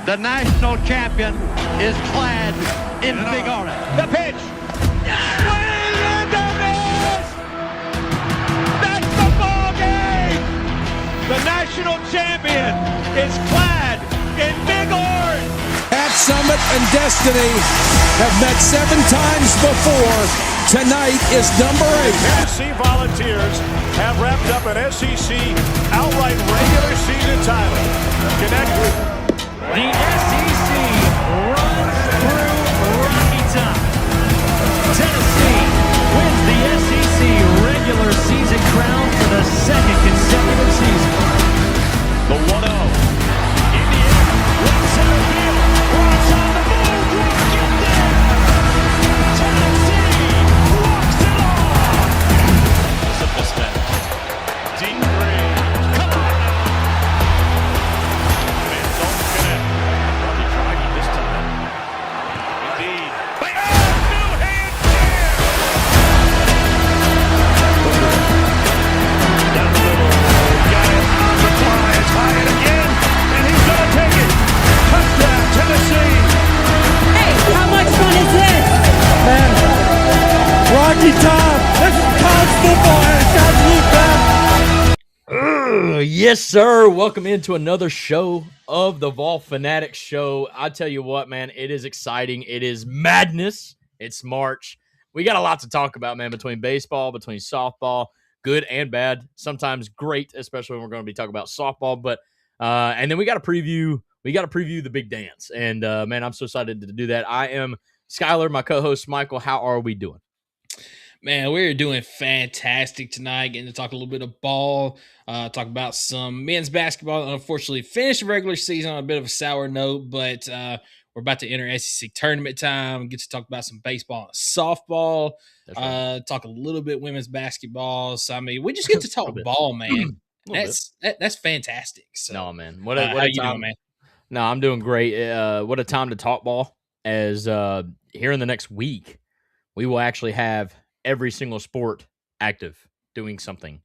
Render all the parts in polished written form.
The national champion is clad in big orange. The pitch. Swing and a miss. That's the ball game. The national champion is clad in big orange. At Summit and Destiny have met 7 times before. Tonight is number 8. Tennessee Volunteers have wrapped up an SEC outright regular season title. Connect with the SEC runs through Rocky Top. Tennessee wins the SEC regular season crown for the 2nd consecutive season. the 1-0. In the air, right center field. Rock's on the move. Rock get there. Tennessee walks it off. Simple step. Deep three. Come on now. And don't connect. Probably trying this time. Indeed. New hand jam. Down the middle. Got it. On the fly. It's high and again. And he's going to take it. Touchdown, Tennessee. Hey, how much fun is this? Man, Rocky Top. This is college football and it's absolute bad. Yes, sir. Welcome into another show of the Vol Fanatics Show. I tell you what, man, it is exciting. It is madness. It's March. We got a lot to talk about, man, between baseball, between softball, good and bad, sometimes great, especially when we're going to be talking about softball. But and then we got to preview. We got to preview the big dance. And man, I'm so excited to do that. I am Skylar, my co-host Michael. How are we doing? Man, we're doing fantastic tonight, getting to talk a little bit of ball, talk about some men's basketball. Unfortunately, finished the regular season on a bit of a sour note, but we're about to enter SEC tournament time, get to talk about some baseball and softball, right. Talk a little bit women's basketball. So, I mean, we just get to talk ball, man. That's fantastic. So, no, man. What a how you time. doing, man? No, I'm doing great. What a time to talk ball, as here in the next week, we will actually have every single sport active doing something.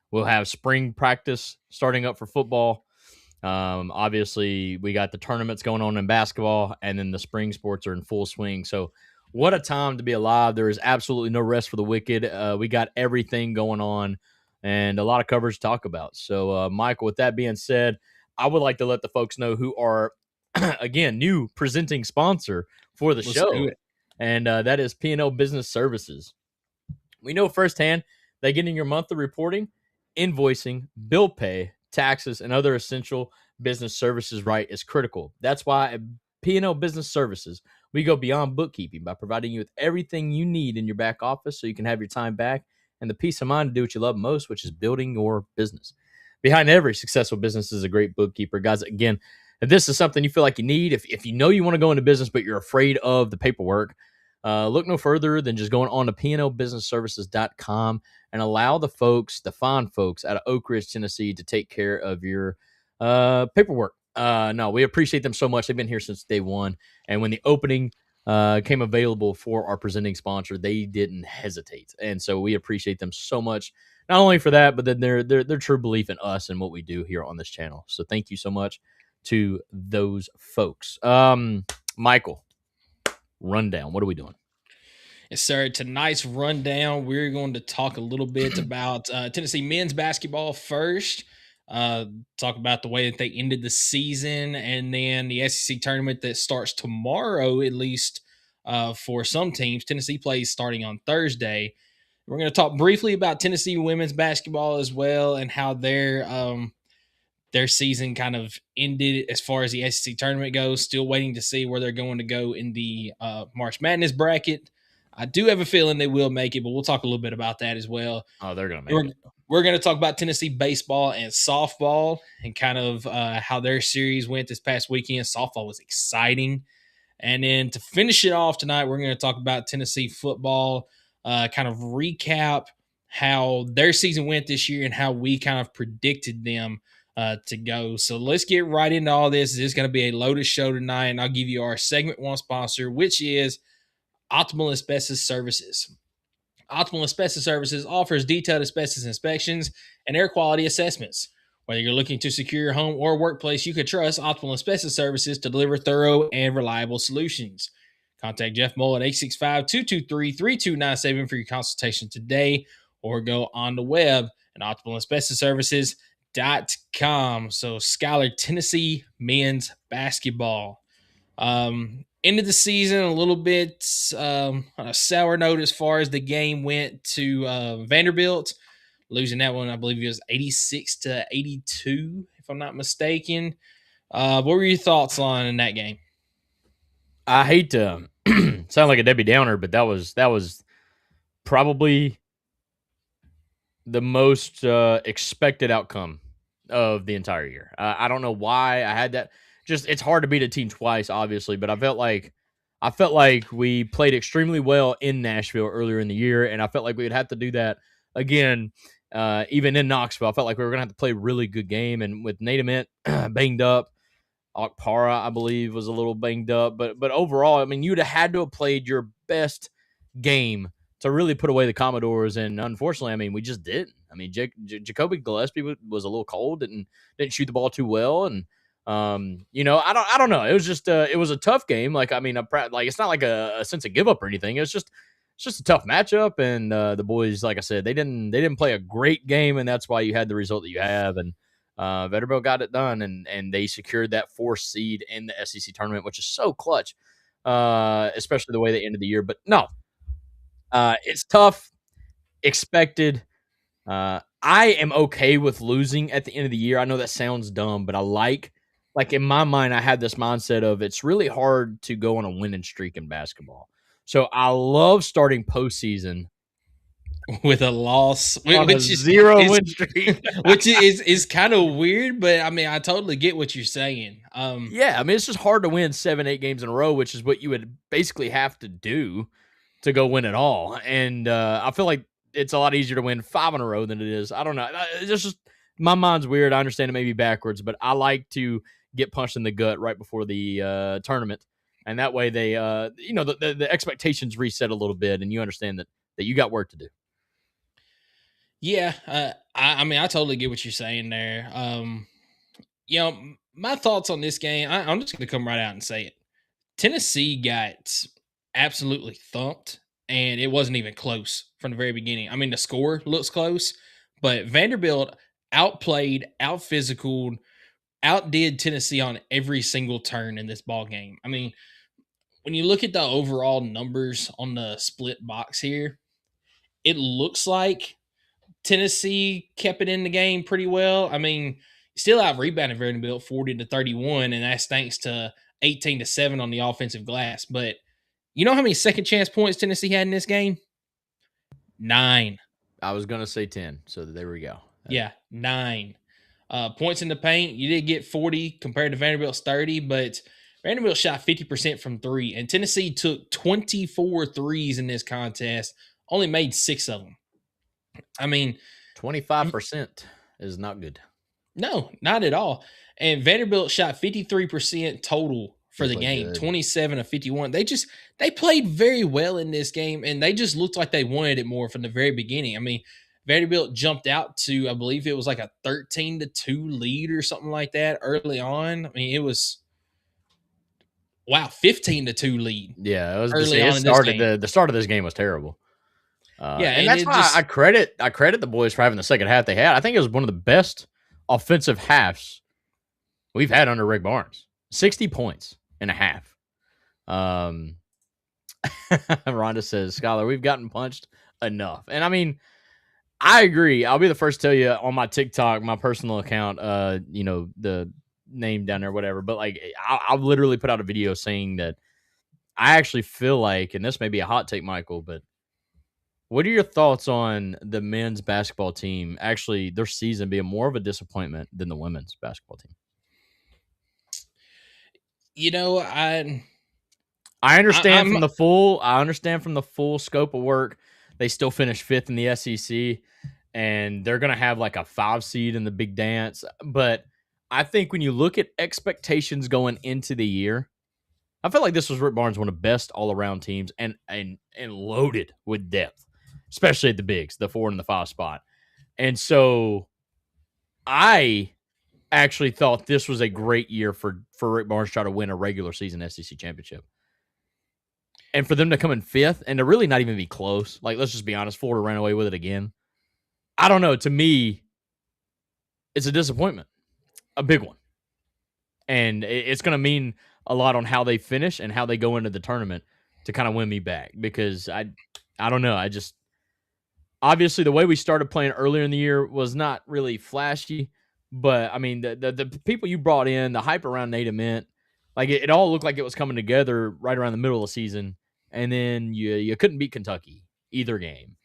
We'll have spring practice starting up for football. Obviously, we got the tournaments going on in basketball, and then the spring sports are in full swing. So what a time to be alive. There is absolutely no rest for the wicked. We got everything going on and a lot of coverage to talk about. So, Michael, with that being said, I would like to let the folks know who are, again, new presenting sponsor for the show, and that is P&L Business Services. We know firsthand that getting your monthly reporting, invoicing, bill pay, taxes, and other essential business services right is critical. That's why at P&L Business Services, we go beyond bookkeeping by providing you with everything you need in your back office so you can have your time back and the peace of mind to do what you love most, which is building your business. Behind every successful business is a great bookkeeper. Guys, again, if this is something you feel like you need, if you know you want to go into business but you're afraid of the paperwork, look no further than just going on to pnlbusinessservices.com and allow the fine folks out of Oak Ridge, Tennessee to take care of your paperwork. No, we appreciate them so much. They've been here since day one. And when the opening came available for our presenting sponsor, they didn't hesitate. And so we appreciate them so much, not only for that, but then their true belief in us and what we do here on this channel. So thank you so much to those folks. Michael, rundown. What are we doing? Yes, sir. Tonight's rundown, we're going to talk a little bit about Tennessee men's basketball first. Talk about the way that they ended the season, and then the SEC tournament that starts tomorrow, at least for some teams. Tennessee plays starting on Thursday. We're going to talk briefly about Tennessee women's basketball as well, and how their season kind of ended as far as the SEC tournament goes. Still waiting to see where they're going to go in the March Madness bracket. I do have a feeling they will make it, but we'll talk a little bit about that as well. Oh, they're going to make it. We're going to talk about Tennessee baseball and softball and kind of how their series went this past weekend. Softball was exciting. And then to finish it off tonight, we're going to talk about Tennessee football, kind of recap how their season went this year and how we kind of predicted them to go. So let's get right into all this. This is going to be a loaded show tonight, and I'll give you our segment one sponsor, which is Optimal Asbestos Services. Optimal Asbestos Services offers detailed asbestos inspections and air quality assessments. Whether you're looking to secure your home or workplace, you can trust Optimal Asbestos Services to deliver thorough and reliable solutions. Contact Jeff Mull at 865-223-3297 for your consultation today, or go on the web at optimalasbestosservices.com. So, Skylar, Tennessee men's basketball. Ended the season a little bit on a sour note as far as the game went to Vanderbilt. Losing that one, I believe it was 86-82, if I'm not mistaken. What were your thoughts on that game? I hate to sound like a Debbie Downer, but that was probably the most expected outcome of the entire year. I don't know why I had that. Just it's hard to beat a team twice, obviously, but I felt like we played extremely well in Nashville earlier in the year, and I felt like we would have to do that again. Even in Knoxville, I felt like we were going to have to play a really good game. And with Nate Ament banged up, Okpara, I believe, was a little banged up. But overall, I mean, you'd have had to have played your best game to really put away the Commodores. And unfortunately, I mean, we just didn't. I mean, Jacoby Gillespie was a little cold and didn't shoot the ball too well. And, I don't know. It was just, it was a tough game. Like, I mean, it's not like a sense of give up or anything. It's just a tough matchup, and the boys, like I said, they didn't play a great game, and that's why you had the result that you have. And Vanderbilt got it done, and they secured that 4th seed in the SEC tournament, which is so clutch, especially the way they ended the year. But no, it's tough, expected. I am okay with losing at the end of the year. I know that sounds dumb, but I like in my mind, I had this mindset of it's really hard to go on a winning streak in basketball. So I love starting postseason with a loss, which is 0 win streak, which is kind of weird. But I mean, I totally get what you're saying. Yeah, I mean, it's just hard to win 7-8 games in a row, which is what you would basically have to do to go win it all. And I feel like it's a lot easier to win 5 in a row than it is. I don't know. It's just my mind's weird. I understand it may be backwards, but I like to get punched in the gut right before the tournament. And that way they, the expectations reset a little bit, and you understand that you got work to do. Yeah. I mean, I totally get what you're saying there. My thoughts on this game, I'm just going to come right out and say it. Tennessee got absolutely thumped, and it wasn't even close from the very beginning. I mean, the score looks close, but Vanderbilt outplayed, out-physicaled, outdid Tennessee on every single turn in this ball game. I mean, when you look at the overall numbers on the split box here, it looks like Tennessee kept it in the game pretty well. I mean, still out rebounded Vanderbilt 40-31, and that's thanks to 18-7 on the offensive glass. But you know how many second chance points Tennessee had in this game? 9. I was going to say 10, so there we go. Yeah, 9. Points in the paint, you did get 40 compared to Vanderbilt's 30, but Vanderbilt shot 50% from 3, and Tennessee took 24 threes in this contest, only made 6 of them. I mean, 25% is not good. No, not at all. And Vanderbilt shot 53% total for the game, good. 27-51. They played very well in this game, and they just looked like they wanted it more from the very beginning. I mean, Vanderbilt jumped out to, I believe it was like a 13-2 lead or something like that early on. I mean, it was 15-2 lead. Yeah, it was early on in this game. The start of this game was terrible. And that's why I credit the boys for having the second half they had. I think it was one of the best offensive halves we've had under Rick Barnes. 60 points in a half. Rhonda says, Skylar, we've gotten punched enough. And I mean, I agree. I'll be the first to tell you on my TikTok, my personal account, the name down there, whatever. But like, I'll literally put out a video saying that I actually feel like, and this may be a hot take, Michael, but what are your thoughts on the men's basketball team actually their season being more of a disappointment than the women's basketball team? You know, I understand from the full scope of work. They still finished 5th in the SEC, and they're going to have like a 5 seed in the big dance. But I think when you look at expectations going into the year, I feel like this was Rick Barnes, one of the best all-around teams, and loaded with depth, especially at the bigs, the 4 and the 5 spot. And so I actually thought this was a great year for Rick Barnes to try to win a regular season SEC championship. And for them to come in fifth and to really not even be close. Like, let's just be honest, Florida ran away with it again. I don't know. To me, it's a disappointment. A big one. And it's going to mean a lot on how they finish and how they go into the tournament to kind of win me back. Because I don't know. Obviously, the way we started playing earlier in the year was not really flashy. But, I mean, the people you brought in, the hype around Nate Ament, like it all looked like it was coming together right around the middle of the season. And then you couldn't beat Kentucky either game.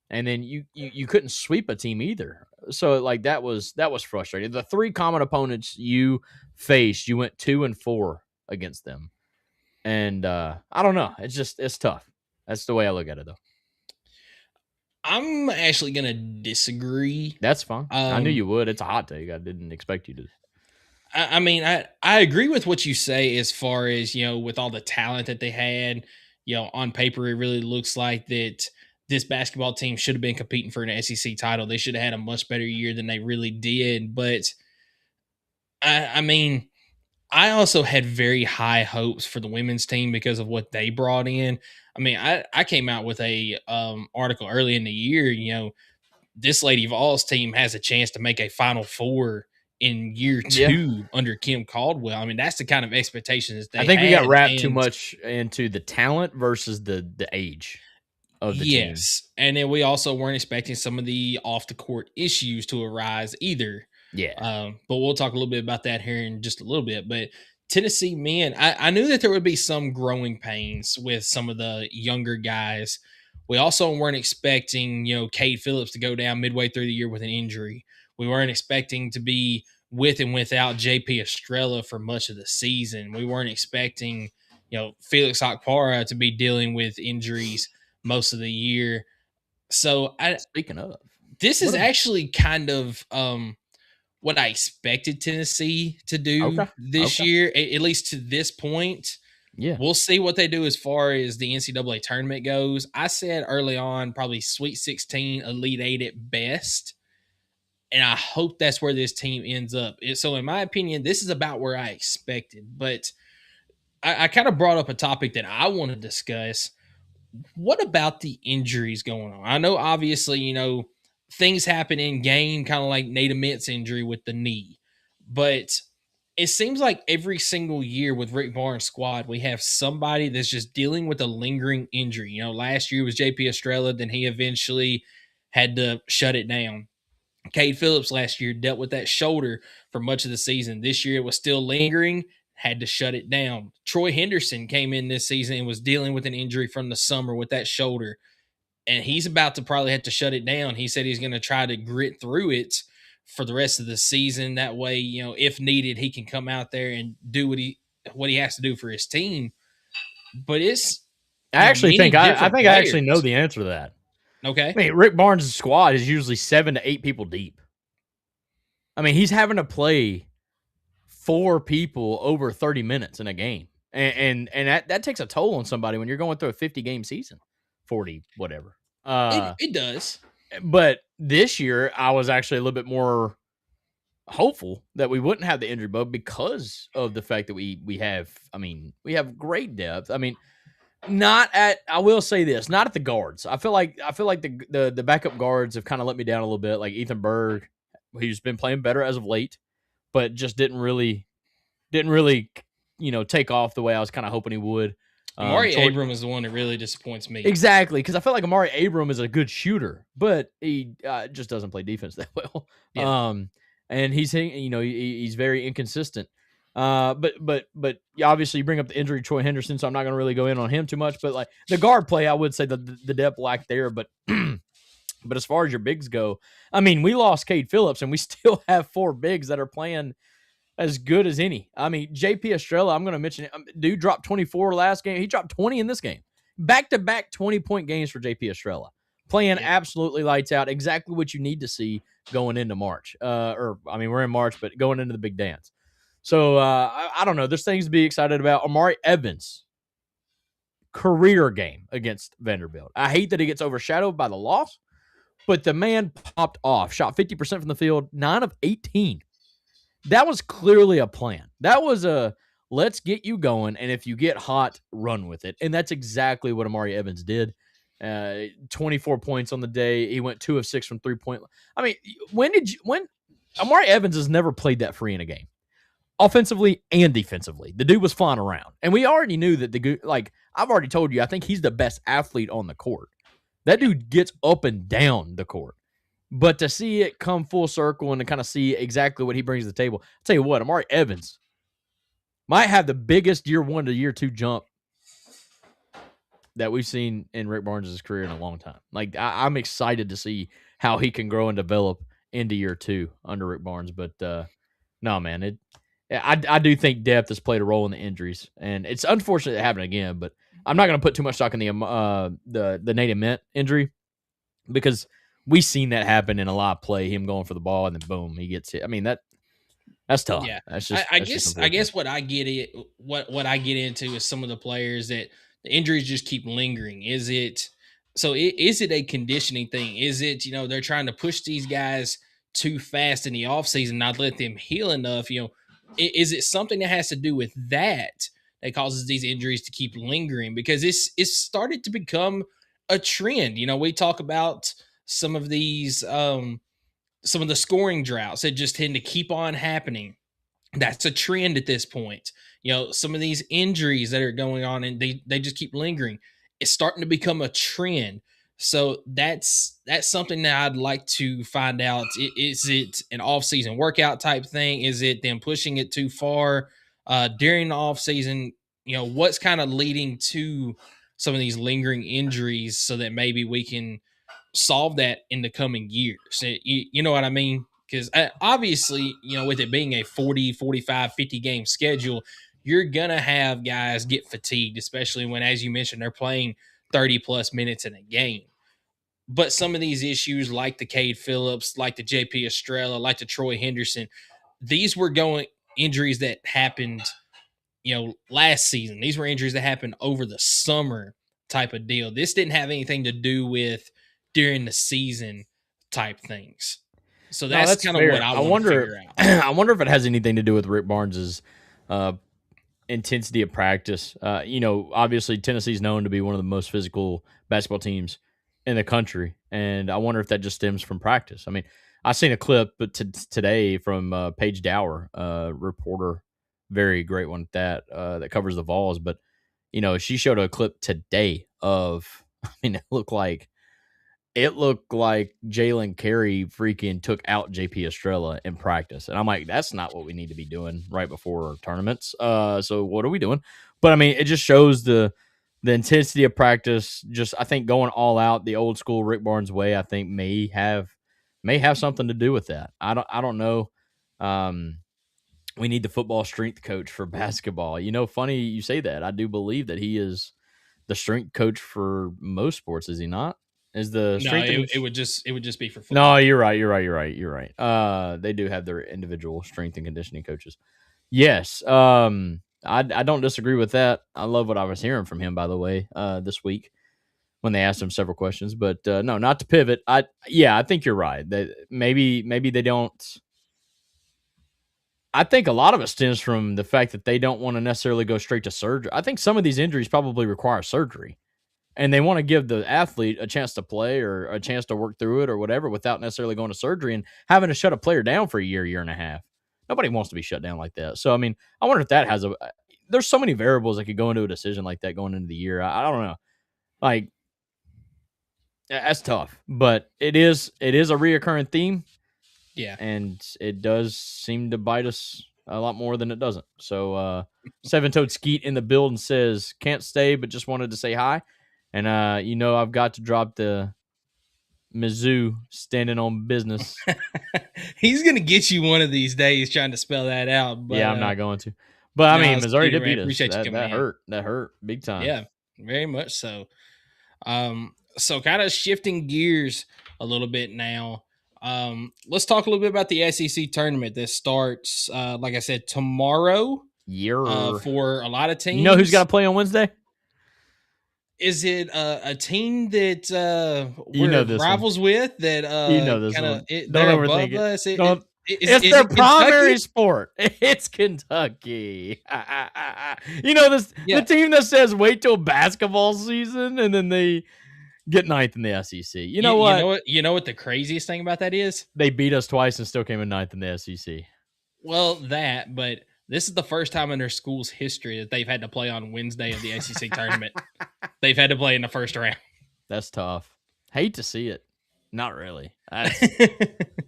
And then you couldn't sweep a team either. So, like, that was frustrating. The three common opponents you faced, you went 2-4 against them. And I don't know. It's tough. That's the way I look at it, though. I'm actually going to disagree. That's fine. I knew you would. It's a hot take. I didn't expect you to. I mean, I agree with what you say as far as, with all the talent that they had, on paper, it really looks like that this basketball team should have been competing for an SEC title. They should have had a much better year than they really did. But I mean, I also had very high hopes for the women's team because of what they brought in. I mean, I came out with a article early in the year, this Lady Vols team has a chance to make a Final Four in year two under Kim Caldwell. I mean, that's the kind of expectations they I think we had, got wrapped too much into the talent versus the age of the team. Yes. And then we also weren't expecting some of the off the court issues to arise either. Yeah. But we'll talk a little bit about that here in just a little bit. But Tennessee men, I knew that there would be some growing pains with some of the younger guys. We also weren't expecting, Cade Phillips to go down midway through the year with an injury. We weren't expecting to be with and without JP Estrella for much of the season. We weren't expecting, Felix Akpara to be dealing with injuries most of the year. So Speaking of, this is actually kind of what I expected Tennessee to do this year, at least to this point. Yeah. We'll see what they do as far as the NCAA tournament goes. I said early on, probably Sweet 16, Elite 8 at best. And I hope that's where this team ends up. So in my opinion, this is about where I expected. But I kind of brought up a topic that I want to discuss. What about the injuries going on? I know, obviously, things happen in game, kind of like Nate Ament's injury with the knee. But it seems like every single year with Rick Barnes' squad, we have somebody that's just dealing with a lingering injury. Last year was JP Estrella, then he eventually had to shut it down. Cade Phillips last year dealt with that shoulder for much of the season. This year it was still lingering, had to shut it down. Troy Henderson came in this season and was dealing with an injury from the summer with that shoulder. And he's about to probably have to shut it down. He said he's going to try to grit through it for the rest of the season. That way, if needed, he can come out there and do what he has to do for his team. But it's I think I actually know the answer to that. Okay. I mean, Rick Barnes' squad is usually 7 to 8 people deep. I mean, he's having to play 4 people over 30 minutes in a game. And that takes a toll on somebody when you're going through a 50-game season. 40, whatever. It does. But this year, I was actually a little bit more hopeful that we wouldn't have the injury bug because of the fact that we have great depth. I mean, I will say this, not at the guards. I feel like the backup guards have kind of let me down a little bit. Like Ethan Berg, who's been playing better as of late, but just didn't really, take off the way I was kind of hoping he would. Amari Abram is the one that really disappoints me. Exactly, because I feel like Amari Abram is a good shooter, but he just doesn't play defense that well. Yeah. And he's very inconsistent. But obviously you bring up the injury of Troy Henderson, so I'm not going to really go in on him too much. But like the guard play, I would say the depth lack there. But but as far as your bigs go, I mean, we lost Cade Phillips, and we still have 4 bigs that are playing as good as any. I mean, JP Estrella, I'm going to mention it. Dude dropped 24 last game. He dropped 20 in this game. Back-to-back 20-point games for JP Estrella. Playing absolutely lights out. Exactly what you need to see going into March. We're in March, but going into the big dance. So, I don't know. There's things to be excited about. Amari Evans, career game against Vanderbilt. I hate that he gets overshadowed by the loss, But the man popped off, shot 50% from the field, 9 of 18. That was clearly a plan. That was a let's get you going, and if you get hot, run with it. And that's exactly what Amari Evans did. 24 points on the day. He went 2 of 6 from 3-point. I mean, when Amari Evans has never played that free in a game, offensively and defensively. The dude was flying around, and we already knew that I've already told you, I think he's the best athlete on the court. That dude gets up and down the court. But to see it come full circle and to kind of see exactly what he brings to the table, I'll tell you what, Amari Evans might have the biggest year 1 to year 2 jump that we've seen in Rick Barnes' career in a long time. Like, I'm excited to see how he can grow and develop into year 2 under Rick Barnes. But no, man, I do think depth has played a role in the injuries, and it's unfortunate it happened again. But I'm not going to put too much stock in the Nate Mint injury, because we've seen that happen in a lot of play. Him going for the ball and then boom, he gets hit. I mean, that's tough. Yeah, that's just. I guess what I get into is some of the players that the injuries just keep lingering. Is it a conditioning thing? Is it, they're trying to push these guys too fast in the offseason, not let them heal enough? Is it something that has to do with that causes these injuries to keep lingering? Because it's started to become a trend. We talk about some of these, some of the scoring droughts that just tend to keep on happening. That's a trend at this point. Some of these injuries that are going on and they just keep lingering. It's starting to become a trend. So that's something that I'd like to find out. Is it an off-season workout type thing? Is it them pushing it too far during the off-season? What's kind of leading to some of these lingering injuries so that maybe we can solve that in the coming years? You know what I mean? Because obviously, with it being a 40, 45, 50 game schedule, you're going to have guys get fatigued, especially when, as you mentioned, they're playing 30 plus minutes in a game. But some of these issues, like the Cade Phillips, like the JP Estrella, like the Troy Henderson, these were injuries that happened, last season. These were injuries that happened over the summer type of deal. This didn't have anything to do with during the season type things. So that's kind of what I want to figure out. I wonder if it has anything to do with Rick Barnes's intensity of practice. Obviously Tennessee's known to be one of the most physical basketball teams in the country, and I wonder if that just stems from practice. I mean, I seen a clip today from Paige Dower, reporter, very great one at that covers the Vols. But she showed a clip today of, it looked like Jalen Carey freaking took out JP Estrella in practice, and I'm like, that's not what we need to be doing right before tournaments. So what are we doing? But it just shows the intensity of practice. Just, I think, going all out the old school Rick Barnes way, I think may have something to do with that. I don't know. We need the football strength coach for basketball. Funny you say that. I do believe that he is the strength coach for most sports. Is he not? Is the strength? It would just be for football. No, you're right. They do have their individual strength and conditioning coaches. Yes. I don't disagree with that. I love what I was hearing from him, by the way, this week when they asked him several questions. But no, not to pivot. I think you're right. That maybe they don't. I think a lot of it stems from the fact that they don't want to necessarily go straight to surgery. I think some of these injuries probably require surgery, and they want to give the athlete a chance to play or a chance to work through it or whatever without necessarily going to surgery and having to shut a player down for a year and a half. Nobody wants to be shut down like that. So, I wonder if that has there's so many variables that could go into a decision like that going into the year. I don't know. Like, that's tough, but it is a reoccurring theme. Yeah. And it does seem to bite us a lot more than it doesn't. So, Seven-Toed Skeet in the building says, can't stay, but just wanted to say hi. And, I've got to drop the Mizzou standing on business. He's going to get you one of these days trying to spell that out. But, yeah, I'm not going to. But, Missouri did beat us. Appreciate you coming that in. hurt. That hurt big time. Yeah, very much so. So kind of shifting gears a little bit now. Let's talk a little bit about the SEC tournament that starts, like I said, tomorrow. For a lot of teams. You know who's got to play on Wednesday? Is it a team that You we're know this one. rivals with that You know this kind one. of Don't they're overthink above it. us? Don't- Is it's their it primary Kentucky? sport. It's Kentucky. You know this. Yeah. The team that says wait till basketball season and then they get ninth in the SEC. You know what? You know what the craziest thing about that is? They beat us twice and still came in ninth in the SEC. Well, but this is the first time in their school's history that they've had to play on Wednesday of the SEC tournament. They've had to play in the first round. That's tough. Hate to see it. Not really.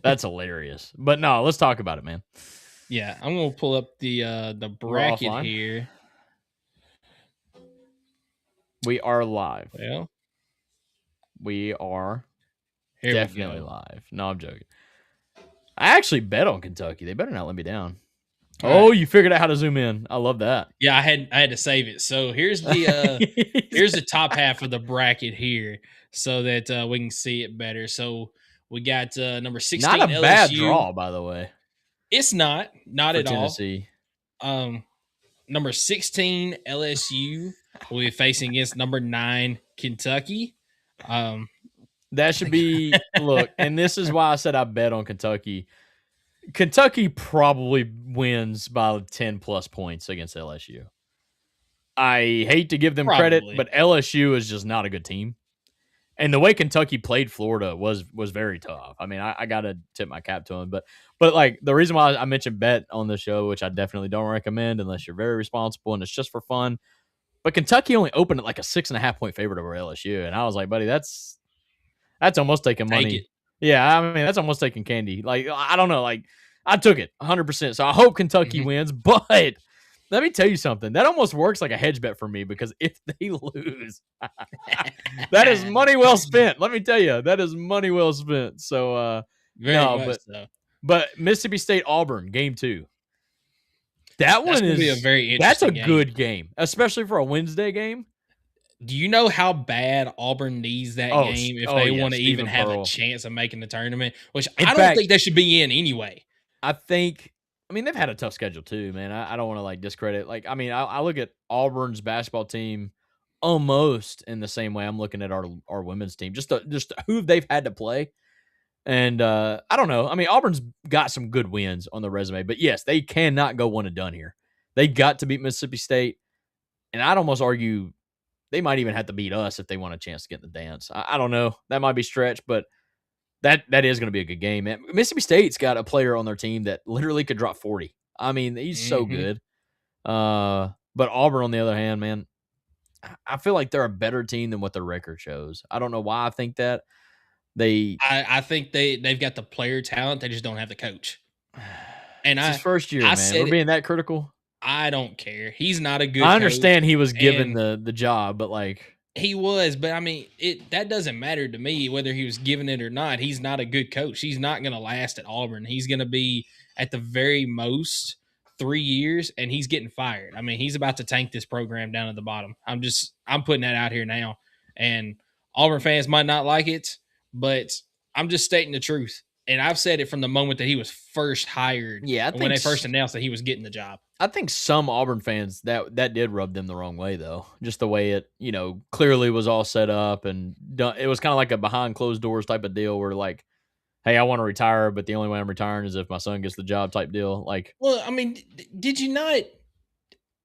That's hilarious. But no, let's talk about it, man. Yeah, I'm gonna pull up the bracket offline. here. We are live. Well, We are here definitely we go. live. No, I'm joking. I actually bet on Kentucky. They better not let me down. All right. You figured out how to zoom in. I love that. Yeah, I had to save it. So here's the here's the top half of the bracket here, so that we can see it better. So we got number 16. Not a LSU. bad draw, by the way. It's not For at Tennessee. all. Number 16 LSU will be facing against number 9 Kentucky. That should be look, and this is why I said I bet on Kentucky. Kentucky probably wins by 10 plus points against LSU. I hate to give them credit, Probably. but LSU is just not a good team. And the way Kentucky played Florida was very tough. I mean, I gotta tip my cap to them. But like the reason why I mentioned bet on the show, which I definitely don't recommend unless you're very responsible and it's just for fun. But Kentucky only opened at like a 6.5 point favorite over LSU, and I was like, buddy, that's almost taking Take money. it. Yeah, I mean, that's almost taking candy. Like, I don't know. Like, I took it 100%. So I hope Kentucky Mhm. wins. But let me tell you something. That almost works like a hedge bet for me because if they lose, that is money well spent. Let me tell you, that is money well spent. So, Very no, much but so. but Mississippi State Auburn game 2. That That's one gonna be a is very that's a interesting game. good game, especially for a Wednesday game. Do you know how bad Auburn needs that Oh, game if oh, they yeah, want to even Stephen have Pearl. a chance of making the tournament? Which In I don't fact- think they should be in anyway. I mean, they've had a tough schedule too, man. I don't want to like discredit. Like, I mean, I look at Auburn's basketball team almost in the same way I'm looking at our women's team, just who they've had to play. And I don't know. I mean, Auburn's got some good wins on the resume, but yes, they cannot go one and done here. They got to beat Mississippi State, and I'd almost argue they might even have to beat us if they want a chance to get in the dance. I don't know. That might be stretched, but that is going to be a good game, man. Mississippi State's got a player on their team that literally could drop 40. I mean, he's so Mhm. good. But Auburn, on the other hand, man, I feel like they're a better team than what their record shows. I don't know why I think that. I think they've got the player talent. They just don't have the coach. And It's his first year, I man. said We're it- being that critical. I don't care. He's not a good I understand coach. he was given and- the job, but like, He was, but I mean, that doesn't matter to me whether he was given it or not. He's not a good coach. He's not going to last at Auburn. He's going to be at the very most 3 years, and he's getting fired. I mean, he's about to tank this program down at the bottom. I'm putting that out here now, and Auburn fans might not like it, but I'm just stating the truth. And I've said it from the moment that he was first hired. Yeah, I when they think first announced that he was getting the job. I think some Auburn fans that did rub them the wrong way, though. Just the way it, clearly was all set up and done. It was kind of like a behind closed doors type of deal where, like, hey, I want to retire, but the only way I'm retiring is if my son gets the job type deal. Like, Well, I mean, did you not?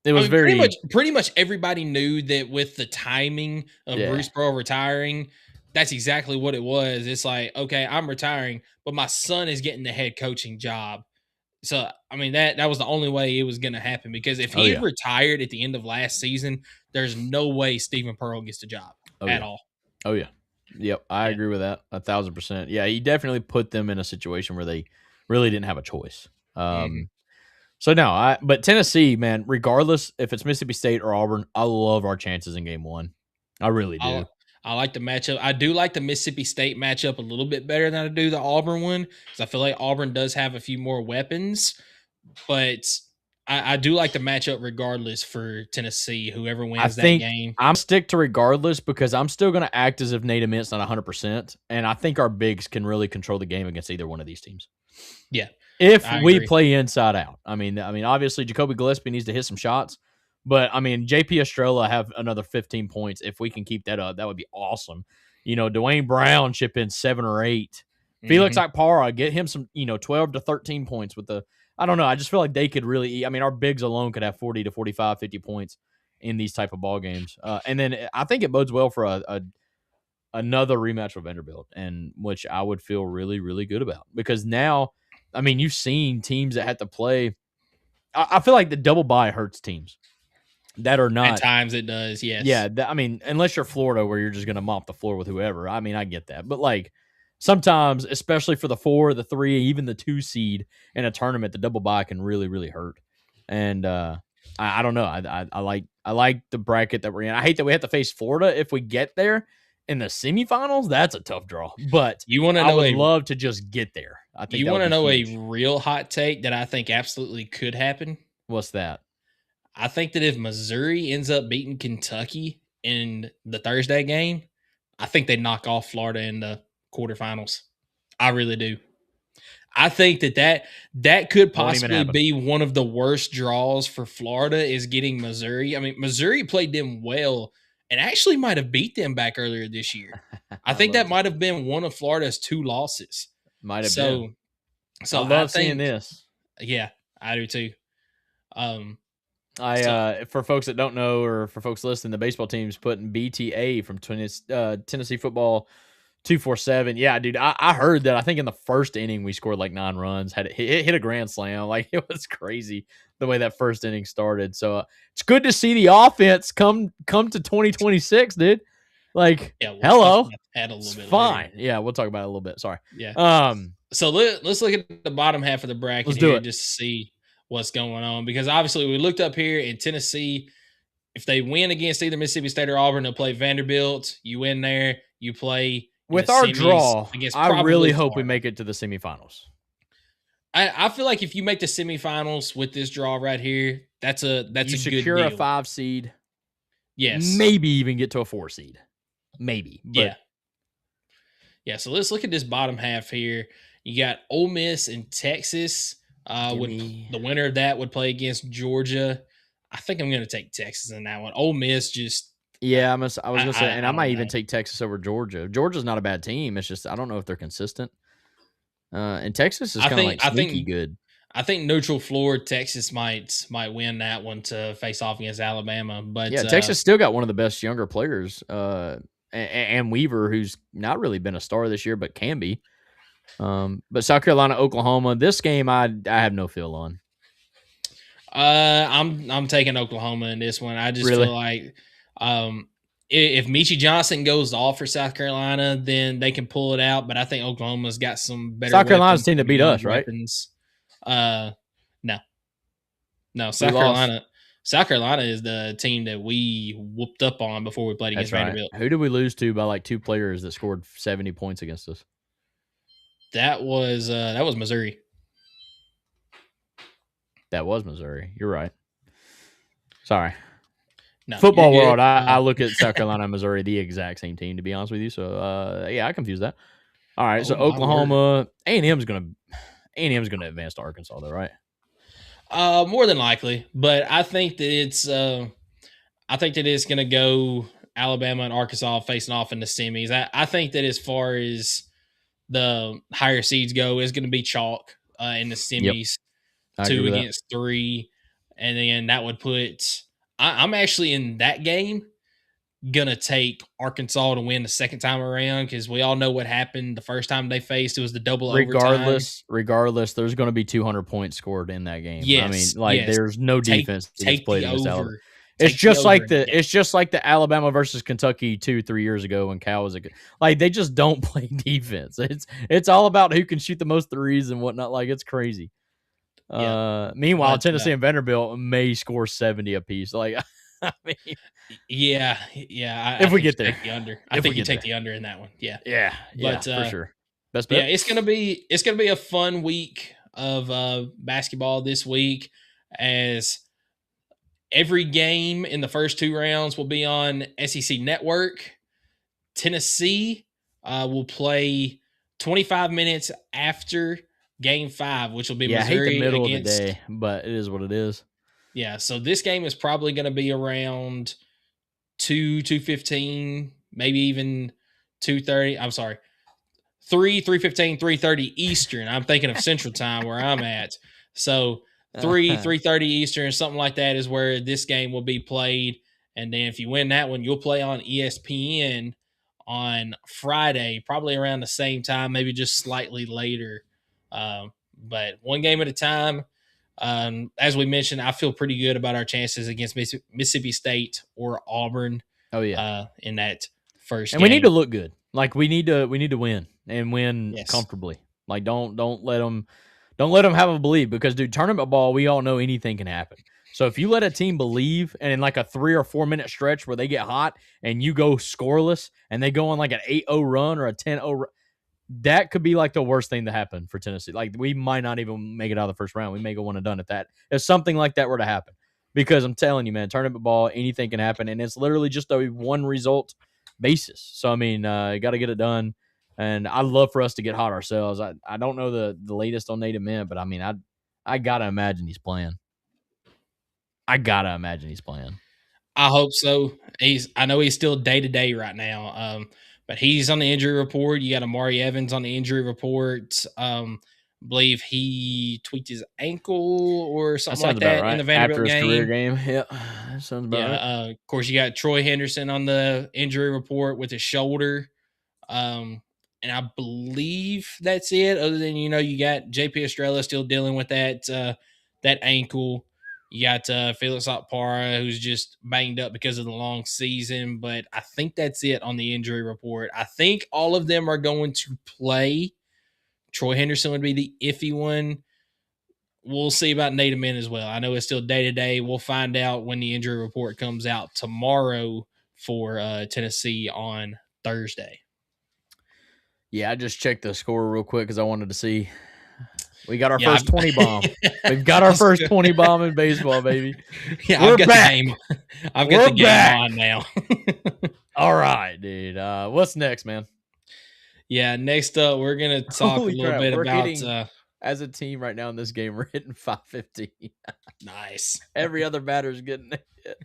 it was I mean, very pretty much everybody knew that with the timing of Yeah. Bruce Pearl retiring, that's exactly what it was. It's like, okay, I'm retiring, but my son is getting the head coaching job. So, I mean, that was the only way it was going to happen, because if he had retired at the end of last season, there's no way Stephen Pearl gets the job at all. Oh, yeah. Yep, I agree with that 1,000%. Yeah, he definitely put them in a situation where they really didn't have a choice. So no, but Tennessee, man, regardless if it's Mississippi State or Auburn, I love our chances in game 1. I really do. I like the matchup. I do like the Mississippi State matchup a little bit better than I do the Auburn one, because I feel like Auburn does have a few more weapons, but I do like the matchup regardless for Tennessee, whoever wins that game. I'm stick to regardless because I'm still going to act as if Nate Amint's not 100%, and I think our bigs can really control the game against either one of these teams. Yeah. If I we agree. play inside out. I mean, obviously Jacoby Gillespie needs to hit some shots, But I mean, JP Estrella have another 15 points. If we can keep that up, that would be awesome. Dwayne Brown chip in 7 or 8. Felix Akpara, get him some, 12 to 13 points with the. I don't know. I just feel like they could really. I mean, our bigs alone could have 40 to 45, 50 points in these type of ball games. And then I think it bodes well for another rematch with Vanderbilt, and which I would feel really, really good about, because now, I mean, you've seen teams that had to play. I feel like the double bye hurts teams that are not. At times it does, yes. Yeah, I mean, unless you're Florida where you're just going to mop the floor with whoever. I mean, I get that. But, like, sometimes, especially for the 4, the 3, even the 2 seed in a tournament, the double bye can really, really hurt. And I don't know. I like the bracket that we're in. I hate that we have to face Florida if we get there in the semifinals. That's a tough draw. But I would love to just get there. I think you want to know huge. A real hot take that I think absolutely could happen? What's that? I think that if Missouri ends up beating Kentucky in the Thursday game, I think they knock off Florida in the quarterfinals. I really do. I think that could possibly be one of the worst draws for Florida, is getting Missouri. I mean, Missouri played them well and actually might have beat them back earlier this year. I think that might have been one of Florida's 2 losses. Might have been. So I love seeing this. Yeah, I do too. For folks that don't know, or for folks listening, the baseball team's putting BTA from Tennessee Football 247. Yeah, dude, I heard that. I think in the first inning we scored like 9 runs. Hit a grand slam. Like, it was crazy the way that first inning started. So it's good to see the offense come to 2026, dude. Like, hello, add a little bit. Fine. Later. Yeah, we'll talk about it a little bit. Sorry. Yeah. So let's look at the bottom half of the bracket just to see what's going on, because obviously we looked up here in Tennessee. If they win against either Mississippi State or Auburn, they'll play Vanderbilt. You win there, you play with our draw. I really hope we make it to the semifinals. I feel like if you make the semifinals with this draw right here, that's a good secure deal. A 5 seed. Yes, maybe even get to a 4 seed. Maybe. But. Yeah. So let's look at this bottom half here. You got Ole Miss and Texas. The winner of that would play against Georgia. I think I'm going to take Texas in that one. Ole Miss just. Yeah, I was going to say, and I might even take Texas over Georgia. Georgia's not a bad team. It's just I don't know if they're consistent. And Texas is kind of like sneaky good. I think neutral floor Texas might win that one to face off against Alabama. But yeah, Texas still got one of the best younger players, and Weaver, who's not really been a star this year, but can be. But South Carolina, Oklahoma, this game I have no feel on. I'm taking Oklahoma in this one. I just feel like if Michie Johnson goes off for South Carolina, then they can pull it out. But I think Oklahoma's got some better. South Carolina's team to beat us, weapons. Right? No. South Carolina is the team that we whooped up on before we played against Vanderbilt. Who did we lose to by like 2 players that scored 70 points against us? That was Missouri. That was Missouri. You're right. Sorry. No, Football world, I look at South Carolina and Missouri the exact same team, to be honest with you. So I confuse that. All right, so Oklahoma, A&M's gonna advance to Arkansas, though, right? More than likely, but I think that it's gonna go Alabama and Arkansas facing off in the semis. I think that as far as the higher seeds go, it's gonna be chalk in the semis, 2 against 3, and then that would put. I'm actually in that game gonna take Arkansas to win the second time around, because we all know what happened the first time they faced. It was the double overtime. Regardless, there's going to be 200 points scored in that game. Yes, I mean, there's no defense that's played against Alabama. It's just like the Alabama versus Kentucky 2-3 years ago when Cal was like they just don't play defense. It's all about who can shoot the most threes and whatnot. Like, it's crazy. Meanwhile, Tennessee and Vanderbilt may score 70 apiece. Like, I mean, if we get there, I think you take the under in that one. Yeah, but for sure. Best bet. Yeah, it's gonna be a fun week of basketball this week, as every game in the first 2 rounds will be on SEC Network. Tennessee will play 25 minutes after Game 5, which will be Missouri I hate the middle against, of the day, but it is what it is. Yeah, so this game is probably going to be around 2:15, maybe even 2:30. I'm sorry, 3:15, 3:30 Eastern. I'm thinking of Central Time where I'm at. So 3:30 Eastern, something like that is where this game will be played. And then if you win that one, you'll play on ESPN on Friday, probably around the same time, maybe just slightly later. But one game at a time. As we mentioned, I feel pretty good about our chances against Mississippi State or Auburn. Oh yeah, in that first and game. we need to look good. Like we need to win and win Yes. comfortably. Like don't let them have a believe, because dude, tournament ball, we all know anything can happen. So if you let a team believe, and in like a 3 or 4 minute stretch where they get hot and you go scoreless and they go on like an 8-0 run or a 10-0 run, that could be like the worst thing to happen for Tennessee. Like we might not even make it out of the first round. We may go one and done at that. If something like that were to happen, because I'm telling you, man, tournament ball, anything can happen, and it's literally just a one result basis. So I mean, you got to get it done, and I'd love for us to get hot ourselves. I don't know the latest on Nate Mint, but I mean, I gotta imagine he's playing. I hope so. I know he's still day to day right now. But he's on the injury report. You got Amari Evans on the injury report. Believe he tweaked his ankle or something like that right. in the Vanderbilt after his game. career game. Yeah, that sounds about right. Of course, you got Troy Henderson on the injury report with his shoulder. And I believe that's it. Other than, you got JP Estrella still dealing with that ankle. You got Felix Okpara, who's just banged up because of the long season. But I think that's it on the injury report. I think all of them are going to play. Troy Henderson would be the iffy one. We'll see about Nate Mint as well. I know it's still day-to-day. We'll find out when the injury report comes out tomorrow for Tennessee on Thursday. Yeah, I just checked the score real quick because I wanted to see. We got our first 20 bomb. We've got our first 20 bomb in baseball, baby. Yeah, I've got the game on now. All right, dude. What's next, man? Yeah, next up, we're going to talk a little bit about... as a team right now in this game, we're hitting 515. Nice. Every other batter's getting hit.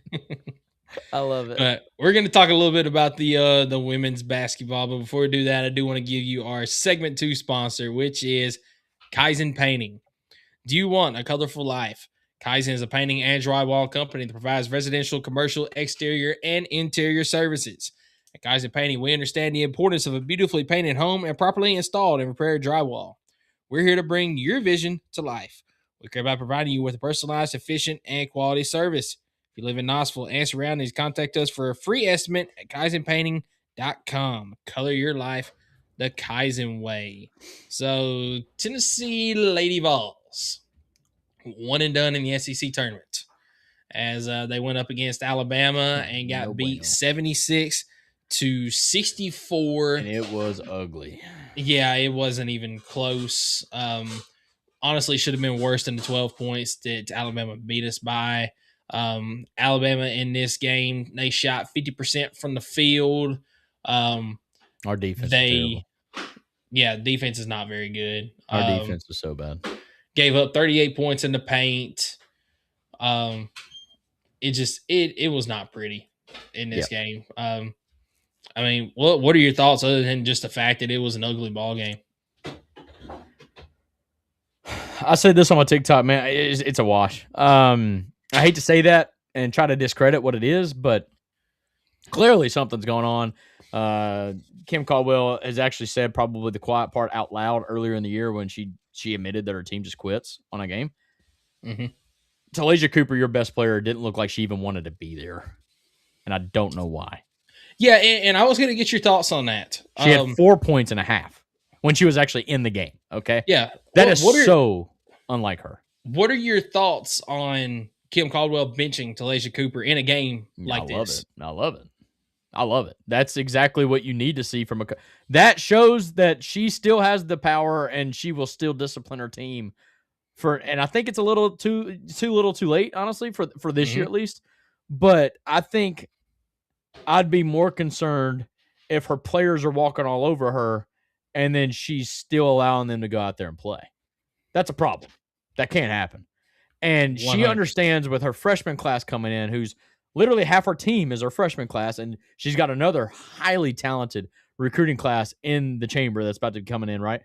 I love it. We're going to talk a little bit about the women's basketball. But before we do that, I do want to give you our segment 2 sponsor, which is Kaizen Painting. Do you want a colorful life? Kaizen is a painting and drywall company that provides residential, commercial, exterior, and interior services. At Kaizen Painting, we understand the importance of a beautifully painted home and properly installed and repaired drywall. We're here to bring your vision to life. We care about providing you with a personalized, efficient, and quality service. If you live in Knoxville and surroundings, contact us for a free estimate at KaizenPainting.com. Color your life the Kaizen way. So, Tennessee Lady Vols, one and done in the SEC tournament as they went up against Alabama and got beat 76-64. And it was ugly. Yeah, it wasn't even close. Honestly, should have been worse than the 12 points that Alabama beat us by. Alabama in this game, they shot 50% from the field. Our defense is terrible. Yeah, defense is not very good. Our defense is so bad. Gave up 38 points in the paint. It was not pretty in this game. I mean, what are your thoughts other than just the fact that it was an ugly ball game? I said this on my TikTok, man. It's a wash. I hate to say that and try to discredit what it is, but clearly something's going on. Kim Caldwell has actually said probably the quiet part out loud earlier in the year when she admitted that her team just quits on a game. Mm-hmm. Talaysia Cooper, your best player, didn't look like she even wanted to be there, and I don't know why. Yeah, and I was going to get your thoughts on that. She had 4 points and a half when she was actually in the game, okay? Yeah. That is so unlike her. What are your thoughts on Kim Caldwell benching Talaysia Cooper in a game like this? I love it. That's exactly what you need to see from that shows that she still has the power and she will still discipline her team and I think it's a little too late, honestly, for this year at least. But I think I'd be more concerned if her players are walking all over her and then she's still allowing them to go out there and play. That's a problem. That can't happen. And she 100%. understands with her freshman class coming in, who's literally half her team is her freshman class, and she's got another highly talented recruiting class in the chamber that's about to be coming in, right?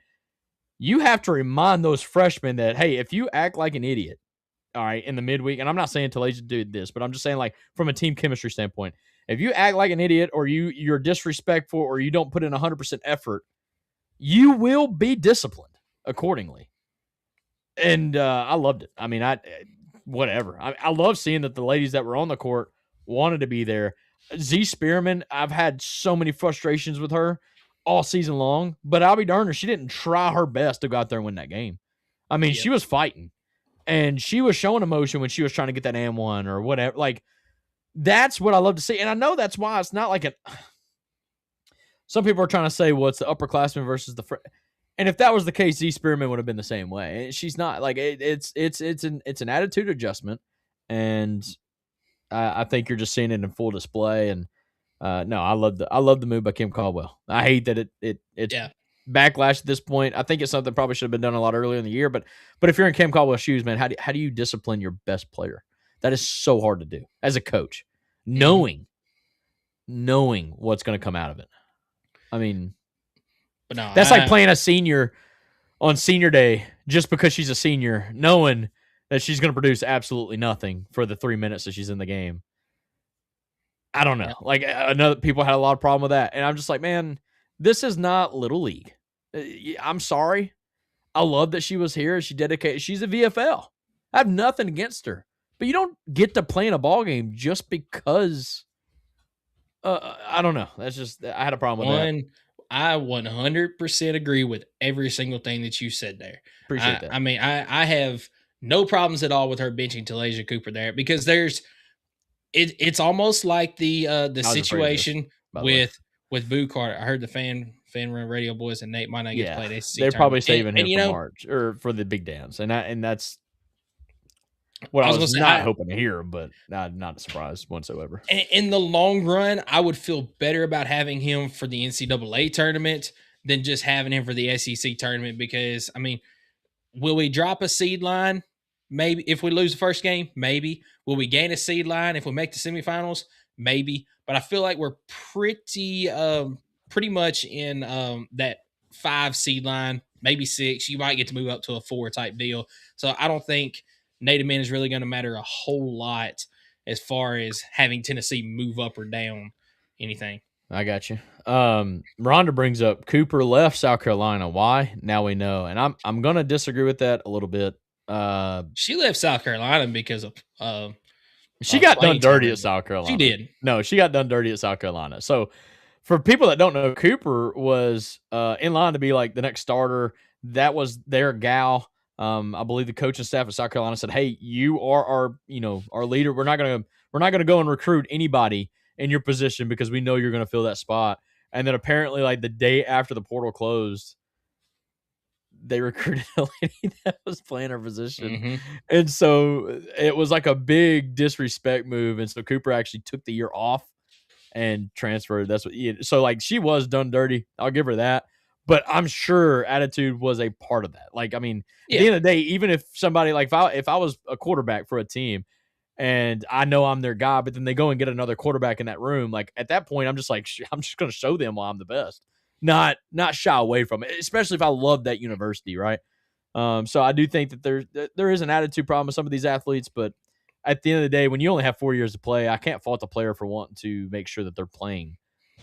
You have to remind those freshmen that, hey, if you act like an idiot, all right, in the midweek, and I'm not saying Talasia did this, but I'm just saying, like, from a team chemistry standpoint, if you act like an idiot or you're disrespectful or you don't put in 100% effort, you will be disciplined accordingly. And I loved it. I mean, whatever. I love seeing that the ladies that were on the court wanted to be there. Z Spearman, I've had so many frustrations with her all season long, but I'll be darned if she didn't try her best to go out there and win that game. I mean, she was fighting, and she was showing emotion when she was trying to get that and one or whatever. Like, that's what I love to see. And I know that's why it's not like some people are trying to say, well, it's the upperclassmen versus the and if that was the case, Z Spearman would have been the same way. And she's not. Like, it's an attitude adjustment, and I think you're just seeing it in full display. And no, I love the move by Kim Caldwell. I hate that it's backlash at this point. I think it's something that probably should have been done a lot earlier in the year. But if you're in Kim Caldwell's shoes, man, how do you discipline your best player? That is so hard to do as a coach, knowing what's going to come out of it. I mean, but no, that's like playing a senior on senior day just because she's a senior, knowing that she's going to produce absolutely nothing for the 3 minutes that she's in the game. I don't know. Like, people had a lot of problem with that. And I'm just like, man, this is not Little League. I'm sorry. I love that she was here. She dedicated. She's a VFL. I have nothing against her. But you don't get to play in a ball game just because. I don't know. That's just, I had a problem with that. I 100% agree with every single thing that you said there. Appreciate that. I mean, I have no problems at all with her benching Talasia Cooper there, because it's almost like the situation with Boo Carter. I heard the fan run radio boys and Nate might not get to play this. They're probably saving him for March or for the big dance, and that's what I was not hoping to hear, but not a surprise whatsoever. In the long run, I would feel better about having him for the NCAA tournament than just having him for the SEC tournament, because, I mean, will we drop a seed line? Maybe. If we lose the first game, maybe. Will we gain a seed line if we make the semifinals? Maybe. But I feel like we're pretty much in that 5 seed line, maybe 6. You might get to move up to a 4 type deal. So I don't think Native Men is really going to matter a whole lot as far as having Tennessee move up or down anything. I got you. Rhonda brings up Cooper left South Carolina. Why? Now we know. And I'm going to disagree with that a little bit. She left South Carolina because of she got done dirty at South Carolina. She did. No, she got done dirty at South Carolina. So for people that don't know, Cooper was in line to be like the next starter. That was their gal. I believe the coaching staff of South Carolina said, "Hey, you are our leader. We're not gonna go and recruit anybody in your position because we know you're gonna fill that spot." And then apparently, like the day after the portal closed, they recruited a lady that was playing her position, Mm-hmm. and so it was like a big disrespect move. And so Cooper actually took the year off and transferred. That's what. So like she was done dirty. I'll give her that. But I'm sure attitude was a part of that. Like, I mean, at the end of the day, even if somebody, like if I was a quarterback for a team and I know I'm their guy, but then they go and get another quarterback in that room, like at that point, I'm just going to show them why I'm the best, not shy away from it, especially if I love that university, right? So I do think that there is an attitude problem with some of these athletes, but at the end of the day, when you only have 4 years to play, I can't fault the player for wanting to make sure that they're playing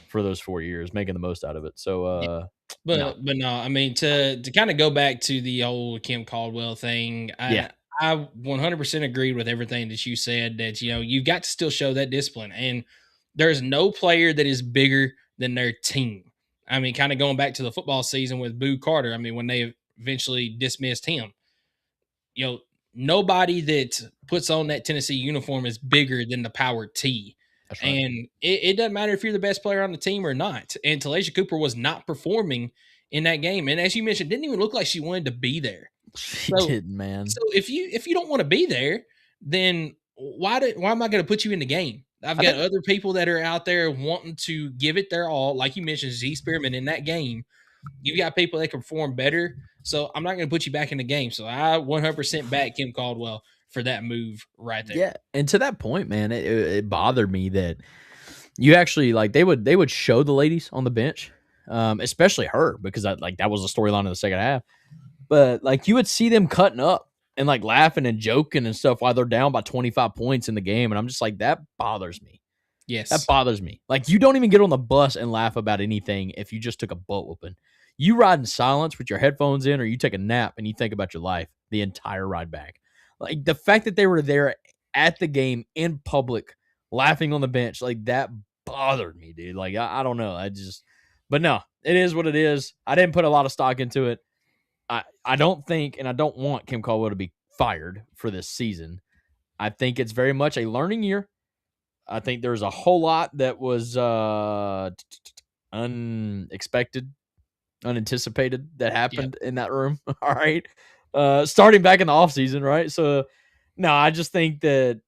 for those 4 years, making the most out of it. So, But no, I mean, to kind of go back to the old Kim Caldwell thing, I 100% agreed with everything that you said, that, you've got to still show that discipline. And there's no player that is bigger than their team. I mean, kind of going back to the football season with Boo Carter, I mean, when they eventually dismissed him, nobody that puts on that Tennessee uniform is bigger than the Power T. That's right. And it doesn't matter if you're the best player on the team or not. And Talasia Cooper was not performing in that game. And as you mentioned, didn't even look like she wanted to be there. She didn't, man. So if you don't want to be there, then why am I going to put you in the game? I've got other people that are out there wanting to give it their all. Like you mentioned, Z Spearman in that game. You've got people that can perform better. So I'm not going to put you back in the game. So I 100% back Kim Caldwell for that move right there. Yeah, and to that point, man, it bothered me that you actually they would show the ladies on the bench, especially her, because that was the storyline of the second half. But you would see them cutting up and laughing and joking and stuff while they're down by 25 points in the game, and I'm just that bothers me. Yes, that bothers me. You don't even get on the bus and laugh about anything if you just took a butt whooping. You ride in silence with your headphones in, or you take a nap and you think about your life the entire ride back. The fact that they were there at the game in public, laughing on the bench, that bothered me, dude. I don't know. But no, it is what it is. I didn't put a lot of stock into it. I don't think, and I don't want Kim Caldwell to be fired for this season. I think it's very much a learning year. I think there's a whole lot that was unexpected, unanticipated that happened in that room. All right. Starting back in the offseason, right? So, no, I just think that,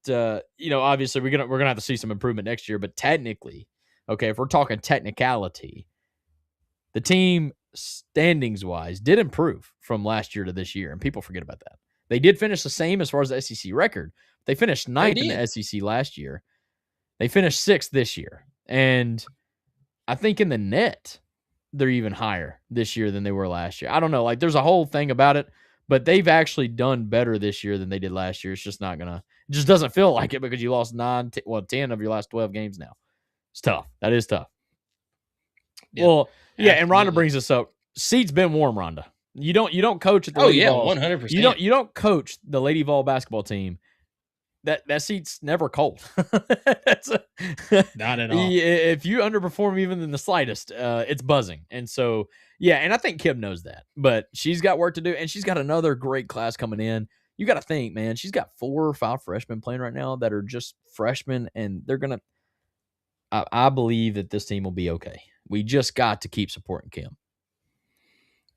obviously we're gonna have to see some improvement next year. But technically, okay, if we're talking technicality, the team standings-wise did improve from last year to this year, and people forget about that. They did finish the same as far as the SEC record. They finished ninth in the SEC last year. They finished sixth this year. And I think in the net, they're even higher this year than they were last year. I don't know. There's a whole thing about it, but they've actually done better this year than they did last year. It's just not going to – it just doesn't feel like it because you lost 10 of your last 12 games now. It's tough. That is tough. Yeah, well, yeah, and Rhonda brings us up. Seat's been warm, Rhonda. You don't coach at the Lady Vols. 100%. You don't coach the Lady Vol basketball team. That seat's never cold. Not at all. If you underperform even in the slightest, it's buzzing. And so, yeah, and I think Kim knows that. But she's got work to do, and she's got another great class coming in. You got to think, man, she's got 4 or 5 freshmen playing right now that are just freshmen, and they're going to I believe that this team will be okay. We just got to keep supporting Kim.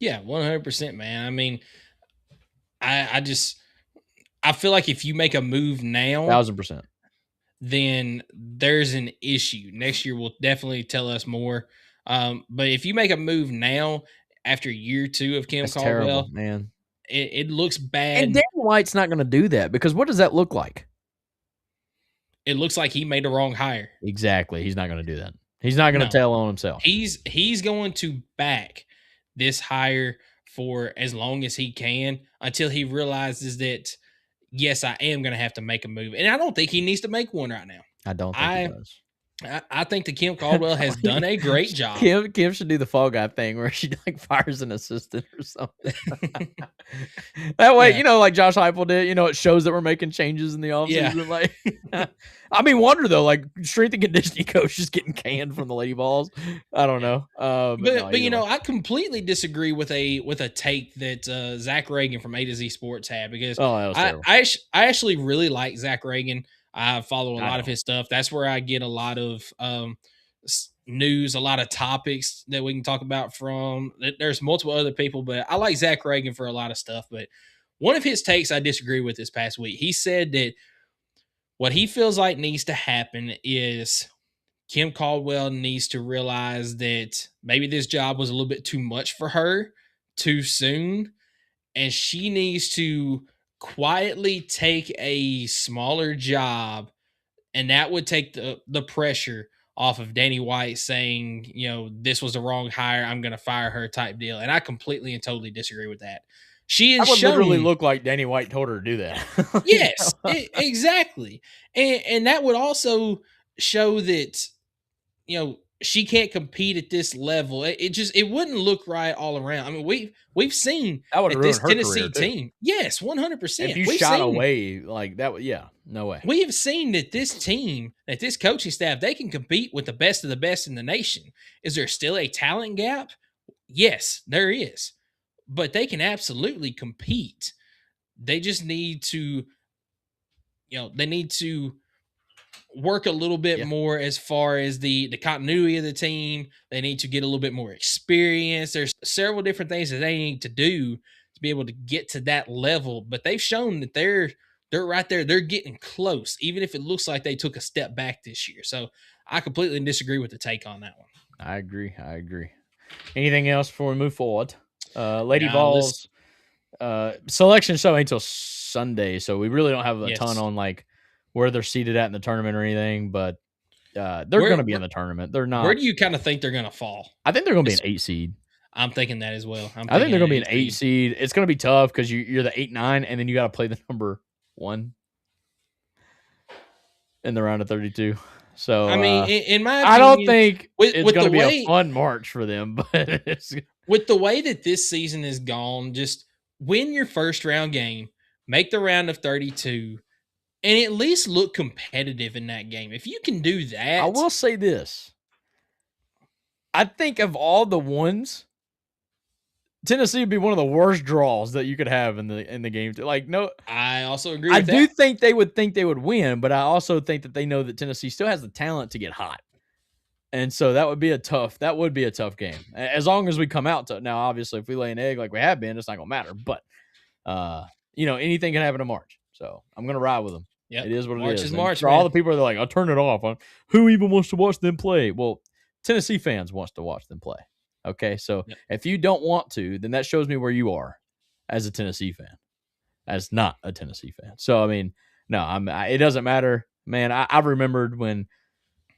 Yeah, 100%, man. I mean, I feel like if you make a move now, 1,000%, then there's an issue. Next year will definitely tell us more. But if you make a move now after year 2 of Kim Caldwell, terrible, man, it looks bad. And Danny White's not going to do that because what does that look like? It looks like he made a wrong hire. Exactly. He's not going to do that. He's not going to tell on himself. He's going to back this hire for as long as he can until he realizes that, yes, I am going to have to make a move. And I don't think he needs to make one right now. I don't think he does. I think that Kim Caldwell has done a great job. Kim should do the Fall Guy thing where she fires an assistant or something. That way, like Josh Heupel did, it shows that we're making changes in the offseason. Yeah. I mean, wonder though, strength and conditioning coach is getting canned from the Lady Vols. I don't know. But I completely disagree with a take that Zach Reagan from A to Z Sports had because I actually really like Zach Reagan. I follow a lot of his stuff. That's where I get a lot of news, a lot of topics that we can talk about from. There's multiple other people, but I like Zach Reagan for a lot of stuff. But one of his takes I disagree with this past week. He said that what he feels like needs to happen is Kim Caldwell needs to realize that maybe this job was a little bit too much for her too soon, and she needs to quietly take a smaller job, and that would take the pressure off of Danny White saying, this was the wrong hire, I'm going to fire her type deal. And I completely and totally disagree with that. She is literally look like Danny White told her to do that. Yes, exactly. And that would also show that, she can't compete at this level. It wouldn't look right all around. I mean, we've seen that this Tennessee team. Yes, 100%. If you shot away like that, no way. We have seen that this team, that this coaching staff, they can compete with the best of the best in the nation. Is there still a talent gap? Yes, there is. But they can absolutely compete. They just need to, work a little bit more as far as the continuity of the team. They need to get a little bit more experience. There's several different things that they need to do to be able to get to that level, but they've shown that they're right there. They're getting close, even if it looks like they took a step back this year. So I completely disagree with the take on that one. I agree. Anything else before we move forward? Lady Vols selection show ain't until Sunday, so we really don't have a ton on like where they're seated at in the tournament or anything. But they're going to be in the tournament. They're not. Where do you kind of think they're going to fall? I think they're going to be an 8 seed. I'm thinking that as well. I think they're going to be an 8 seed. It's going to be tough because you're the 8-9, and then you got to play the number 1 in the round of 32. So I mean, in my opinion, I don't think it's going to be a fun March for them. But with the way that this season is gone, just win your first round game, make the round of 32, and at least look competitive in that game. If you can do that, I will say this. I think of all the ones, Tennessee would be one of the worst draws that you could have in the game. Like, no, I also agree. I do think they would win, but I also think that they know that Tennessee still has the talent to get hot, and so that would be a tough game. As long as we come out to now, obviously, if we lay an egg like we have been, it's not gonna matter. But anything can happen in March, so I'm gonna ride with them. Yep. It is what March it is. is March. For all the people that are like, I'll turn it off. Who even wants to watch them play? Well, Tennessee fans wants to watch them play. Okay, so if you don't want to, then that shows me where you are as a Tennessee fan, as not a Tennessee fan. So I mean, no, it doesn't matter, man. I remembered when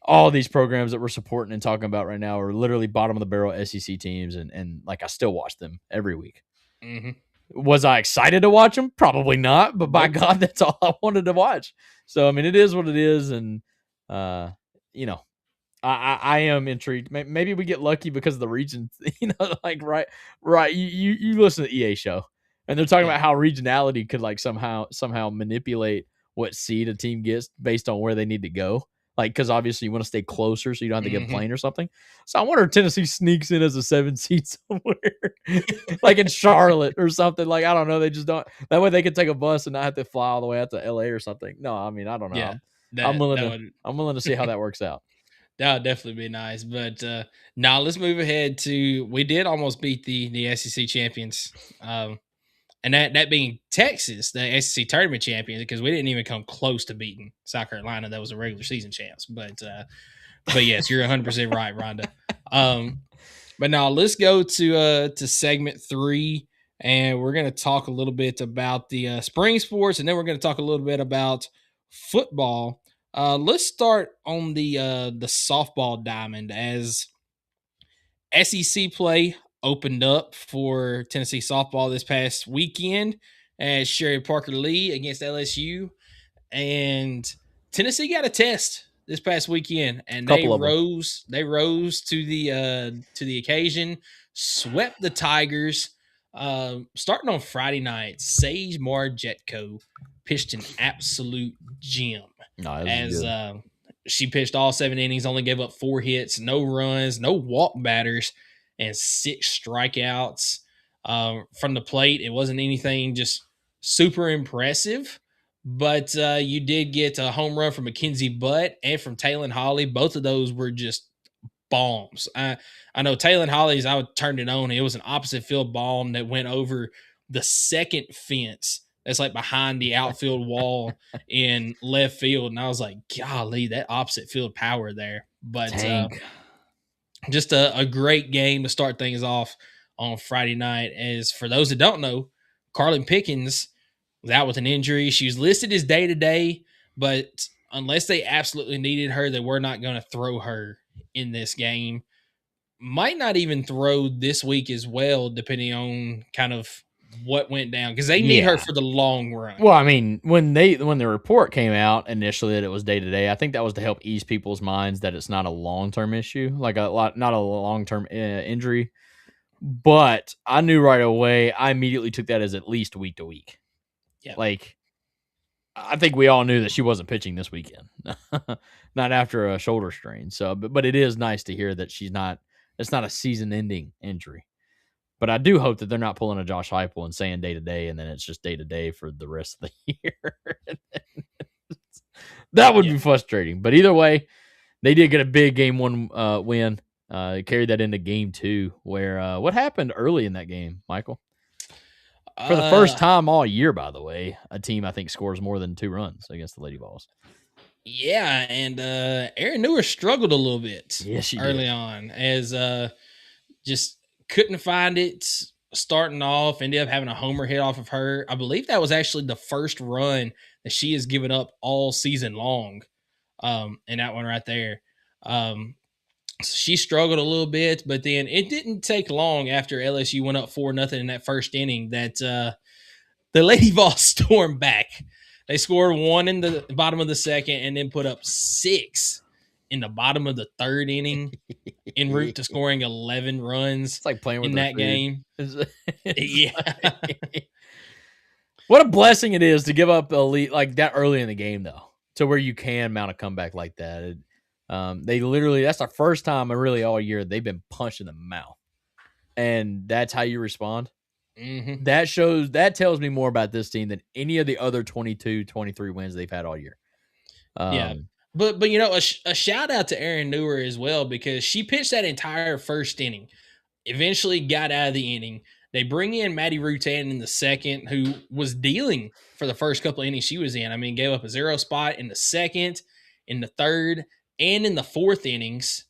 all these programs that we're supporting and talking about right now are literally bottom of the barrel SEC teams, and like I still watch them every week. Mm-hmm. Was I excited to watch them? Probably not, but by God, that's all I wanted to watch. So I mean, it is what it is, and I am intrigued. Maybe we get lucky because of the region, like right. You listen to the EA show, and they're talking about how regionality could like somehow manipulate what seed a team gets based on where they need to go. Like, because obviously you want to stay closer, so you don't have to get a plane or something. So I wonder if Tennessee sneaks in as a 7 seed somewhere, like in Charlotte or something. Like, I don't know. They just don't. That way they could take a bus and not have to fly all the way out to LA or something. No, I mean, I don't know. Yeah, I'm willing to see how that works out. That would definitely be nice. But now let's move ahead to, we did almost beat the SEC champions. And that being Texas, the SEC tournament champions, because we didn't even come close to beating South Carolina. That was a regular season champs. But yes, you're 100% right, Rhonda. But now let's go to segment 3, and we're going to talk a little bit about the spring sports, and then we're going to talk a little bit about football. Let's start on the softball diamond, as SEC play opened up for Tennessee softball this past weekend as Sherry Parker Lee against LSU, and Tennessee got a test this past weekend, and they rose to the occasion, swept the Tigers. Starting on Friday night, Sage Marjetko pitched an absolute gem. She pitched all 7 innings, only gave up 4 hits, no runs, no walk batters, and 6 strikeouts from the plate. It wasn't anything just super impressive, but you did get a home run from Mackenzie Butt and from Taylon Holly. Both of those were just bombs. I know Taylon Holly's, I turned it on. It was an opposite field bomb that went over the second fence that's like behind the outfield wall in left field. And I was like, golly, that opposite field power there. But just a great game to start things off on Friday night. As for those that don't know, Carlin Pickens was out with an injury. She was listed as day-to-day, but unless they absolutely needed her, they were not going to throw her in this game. Might not even throw this week as well, depending on kind of what went down, because they need her for the long run. Well, I mean, when the report came out initially that it was day-to-day, I think that was to help ease people's minds that it's not a long-term issue, like not a long-term injury. But I knew right away, I immediately took that as at least week to week. Yeah. Like, I think we all knew that she wasn't pitching this weekend, not after a shoulder strain. So, but it is nice to hear that it's not a season-ending injury. But I do hope that they're not pulling a Josh Heupel and saying day-to-day, and then it's just day-to-day for the rest of the year. That would be frustrating. But either way, they did get a big Game 1 win. They carried that into Game 2, where what happened early in that game, Michael? For the first time all year, by the way, a team, I think, scores more than 2 runs against the Lady Vols. Yeah, and Aaron Newer struggled a little bit early on, as just couldn't find it. starting off, ended up having a homer hit off of her. I believe that was actually the first run that she has given up all season long. In that one right there. So she struggled a little bit, but then it didn't take long after LSU went up 4-0 in that first inning that the Lady Vols stormed back. They scored 1 in the bottom of the second and then put up 6 in the bottom of the third inning en route to scoring 11 runs. It's like playing with in that game. Yeah. What a blessing it is to give up a lead like that early in the game, though, to where you can mount a comeback like that. They literally, that's the first time really all year they've been punched in the mouth. And that's how you respond. Mm-hmm. That tells me more about this team than any of the other 22, 23 wins they've had all year. Yeah. But you know, a shout out to Erin Newer as well, because she pitched that entire first inning, eventually got out of the inning. They bring in Maddie Rutan in the second, who was dealing for the first couple of innings she was in. I mean, gave up a 0 spot in the second, in the third, and in the fourth innings.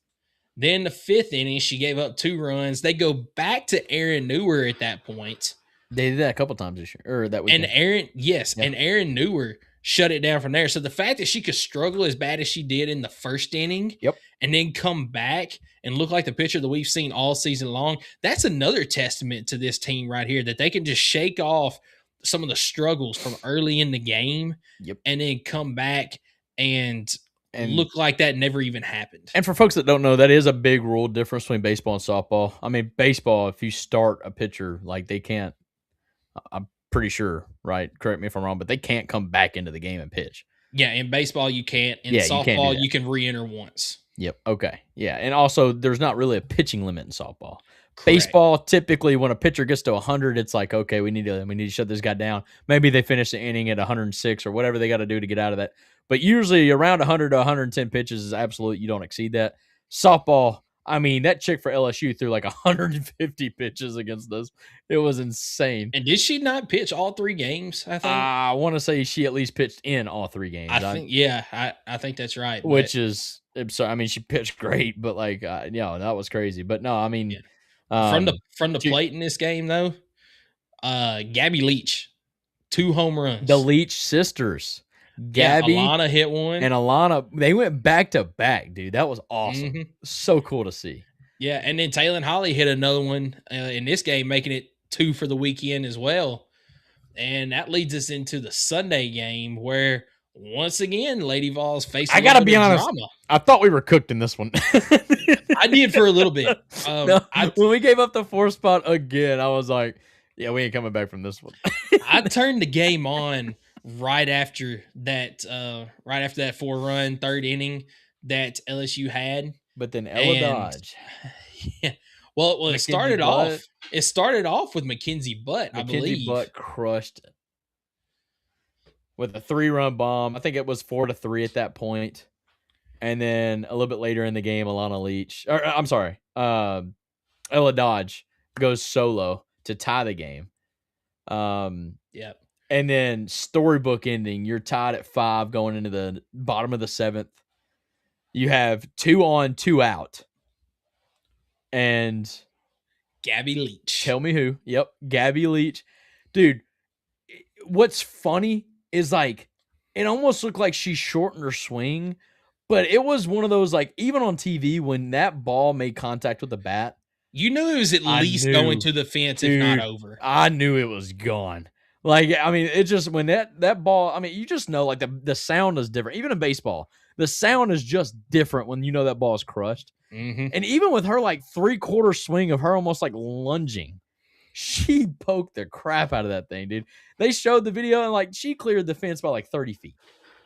Then the fifth inning, she gave up 2 runs. They go back to Erin Newer at that point. They did that a couple times this year, or that weekend. And Erin Newer shut it down from there. So the fact that she could struggle as bad as she did in the first inning, and then come back and look like the pitcher that we've seen all season long, that's another testament to this team right here, that they can just shake off some of the struggles from early in the game, and then come back and look like that never even happened. And for folks that don't know, that is a big rule difference between baseball and softball. I mean, baseball, if you start a pitcher, like they can't, I'm pretty sure, right? Correct me if I'm wrong, but they can't come back into the game and pitch. Yeah, in baseball you can't. In softball you can re-enter once. Yep. Okay. Yeah, and also there's not really a pitching limit in softball. Correct. Baseball, typically when a pitcher gets to 100, it's like, okay, we need to shut this guy down. Maybe they finish the inning at 106 or whatever they got to do to get out of that. But usually around 100 to 110 pitches is absolute. You don't exceed that. Softball, I mean, that chick for LSU threw like 150 pitches against us. It was insane. And did she not pitch all 3 games, I think? I want to say she at least pitched in all 3 games. I think that's right. Which is absurd. I mean, she pitched great, but like, that was crazy. But no, I mean, from the plate in this game though, Gabby Leach, 2 home runs. The Leach sisters, Gabby, Alana hit one, and Alana, they went back to back, dude. That was awesome. Mm-hmm. So cool to see. Yeah, and then Taylor Holly hit another one in this game, making it 2 for the weekend as well. And that leads us into the Sunday game where, once again, Lady Vols faced. I gotta be honest. Drama. I thought we were cooked in this one. I did for a little bit. When we gave up the 4th spot again, I was like, "Yeah, we ain't coming back from this one." I turned the game on right after that 4-run third inning that LSU had. But then Ella Dodge. Yeah. Well, it started off. It started off with Mackenzie Butt, I believe. Mackenzie Butt crushed it with a 3-run bomb. I think it was 4-3 at that point. And then a little bit later in the game, Ella Dodge goes solo to tie the game. Yep. And then storybook ending. You're tied at 5 going into the bottom of the 7th. You have 2 on, 2 out. And Gabby Leach. Tell me who. Yep. Gabby Leach. Dude, what's funny is like, it almost looked like she shortened her swing, but it was one of those, like, even on TV, when that ball made contact with the bat, you knew it was at least going to the fence, dude, if not over. I knew it was gone. Like, I mean, it just, when that ball, I mean, you just know, like, the sound is different. Even in baseball, the sound is just different when you know that ball is crushed. Mm-hmm. And even with her, like, 3/4 swing of her almost, like, lunging, she poked the crap out of that thing, dude. They showed the video, and, like, she cleared the fence by, like, 30 feet.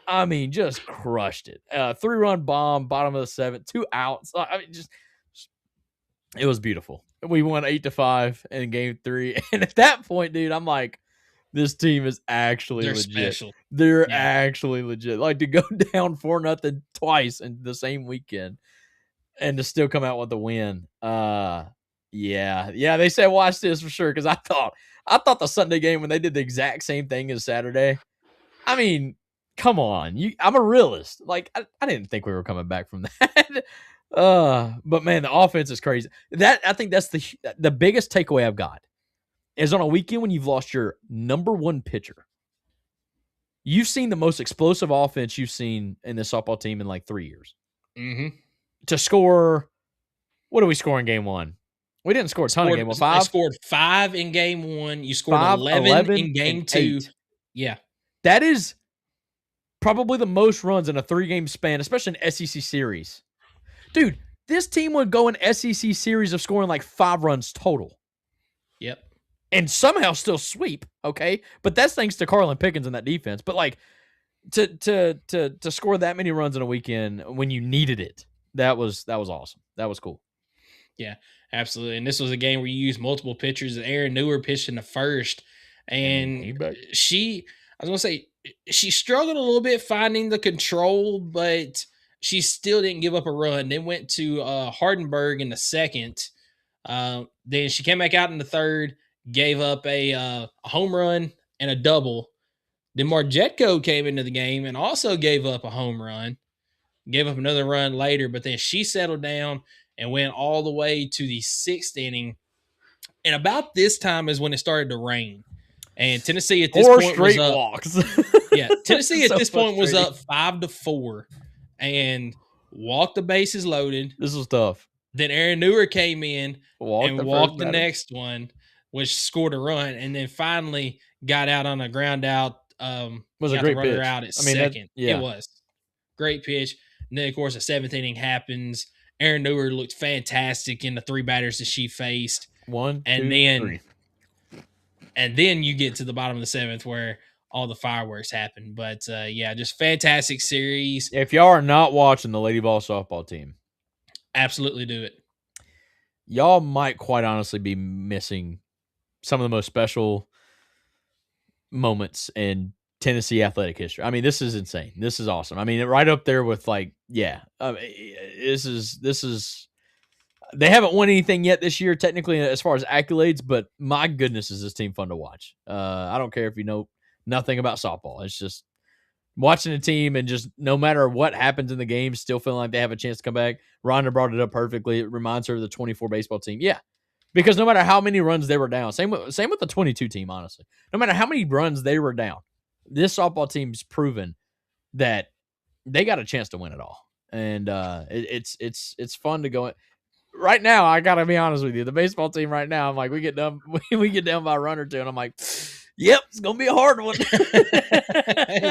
I mean, just crushed it. 3-run bomb, bottom of the 7th, 2 outs. I mean, just, it was beautiful. We won 8-5 in game 3. And at that point, dude, I'm like, this team is actually legit. Special. They're actually legit. Like, to go down 4-0 twice in the same weekend and to still come out with the win. Yeah, they said watch this for sure, because I thought the Sunday game, when they did the exact same thing as Saturday, I mean, come on. I'm a realist. Like, I didn't think we were coming back from that. But man, the offense is crazy. I think that's the biggest takeaway I've got is on a weekend when you've lost your number one pitcher. You've seen the most explosive offense you've seen in this softball team in like 3 years. Mm-hmm. To score, what did we score in game one? We didn't score a ton in game one. 5? I scored 5 in game one. You scored 11 in game 2. 8. Yeah. That is probably the most runs in a 3-game span, especially in SEC series. Dude, this team would go an SEC series of scoring like 5 runs total. Yep. And somehow still sweep, okay? But that's thanks to Carlin Pickens and that defense. But like to score that many runs in a weekend when you needed it, that was awesome. That was cool. Yeah, absolutely. And this was a game where you used multiple pitchers. Aaron Newer pitched in the first, and she struggled a little bit finding the control, but she still didn't give up a run. Then went to Hardenberg in the second. Then she came back out in the third, gave up a home run and a double. Then Marjetko came into the game and also gave up a home run, gave up another run later, but then she settled down and went all the way to the 6th inning. And about this time is when it started to rain. And Tennessee at this point was up. Walks. Yeah, Tennessee at this point was up 5-4 and walked the bases loaded. This was tough. Then Aaron Newer came in and walked the batter. next one, which scored a run, and then finally got out on a ground out. Was a got great the runner pitch. out at I mean, second. yeah. It was great pitch. And then of course the 7th inning happens. Aaron Newer looked fantastic in the 3 batters that she faced. 1, and 2, then 3. And then you get to the bottom of the 7th where all the fireworks happen. But yeah, just fantastic series. If y'all are not watching the Lady Ball softball team, absolutely do it. Y'all might quite honestly be missing some of the most special moments in Tennessee athletic history. I mean, this is insane. This is awesome. I mean, right up there with like, yeah, this is. They haven't won anything yet this year, technically, as far as accolades. But my goodness, is this team fun to watch? I don't care if you know nothing about softball. It's just watching a team and just no matter what happens in the game, still feeling like they have a chance to come back. Rhonda brought it up perfectly. It reminds her of the 24 baseball team. Yeah. Because no matter how many runs they were down, same with the 22 team, honestly. No matter how many runs they were down, this softball team's proven that they got a chance to win it all. And it's fun to go. Right now, I gotta be honest with you. The baseball team right now, I'm like, we get down by a run or two, and I'm like, yep, it's gonna be a hard one.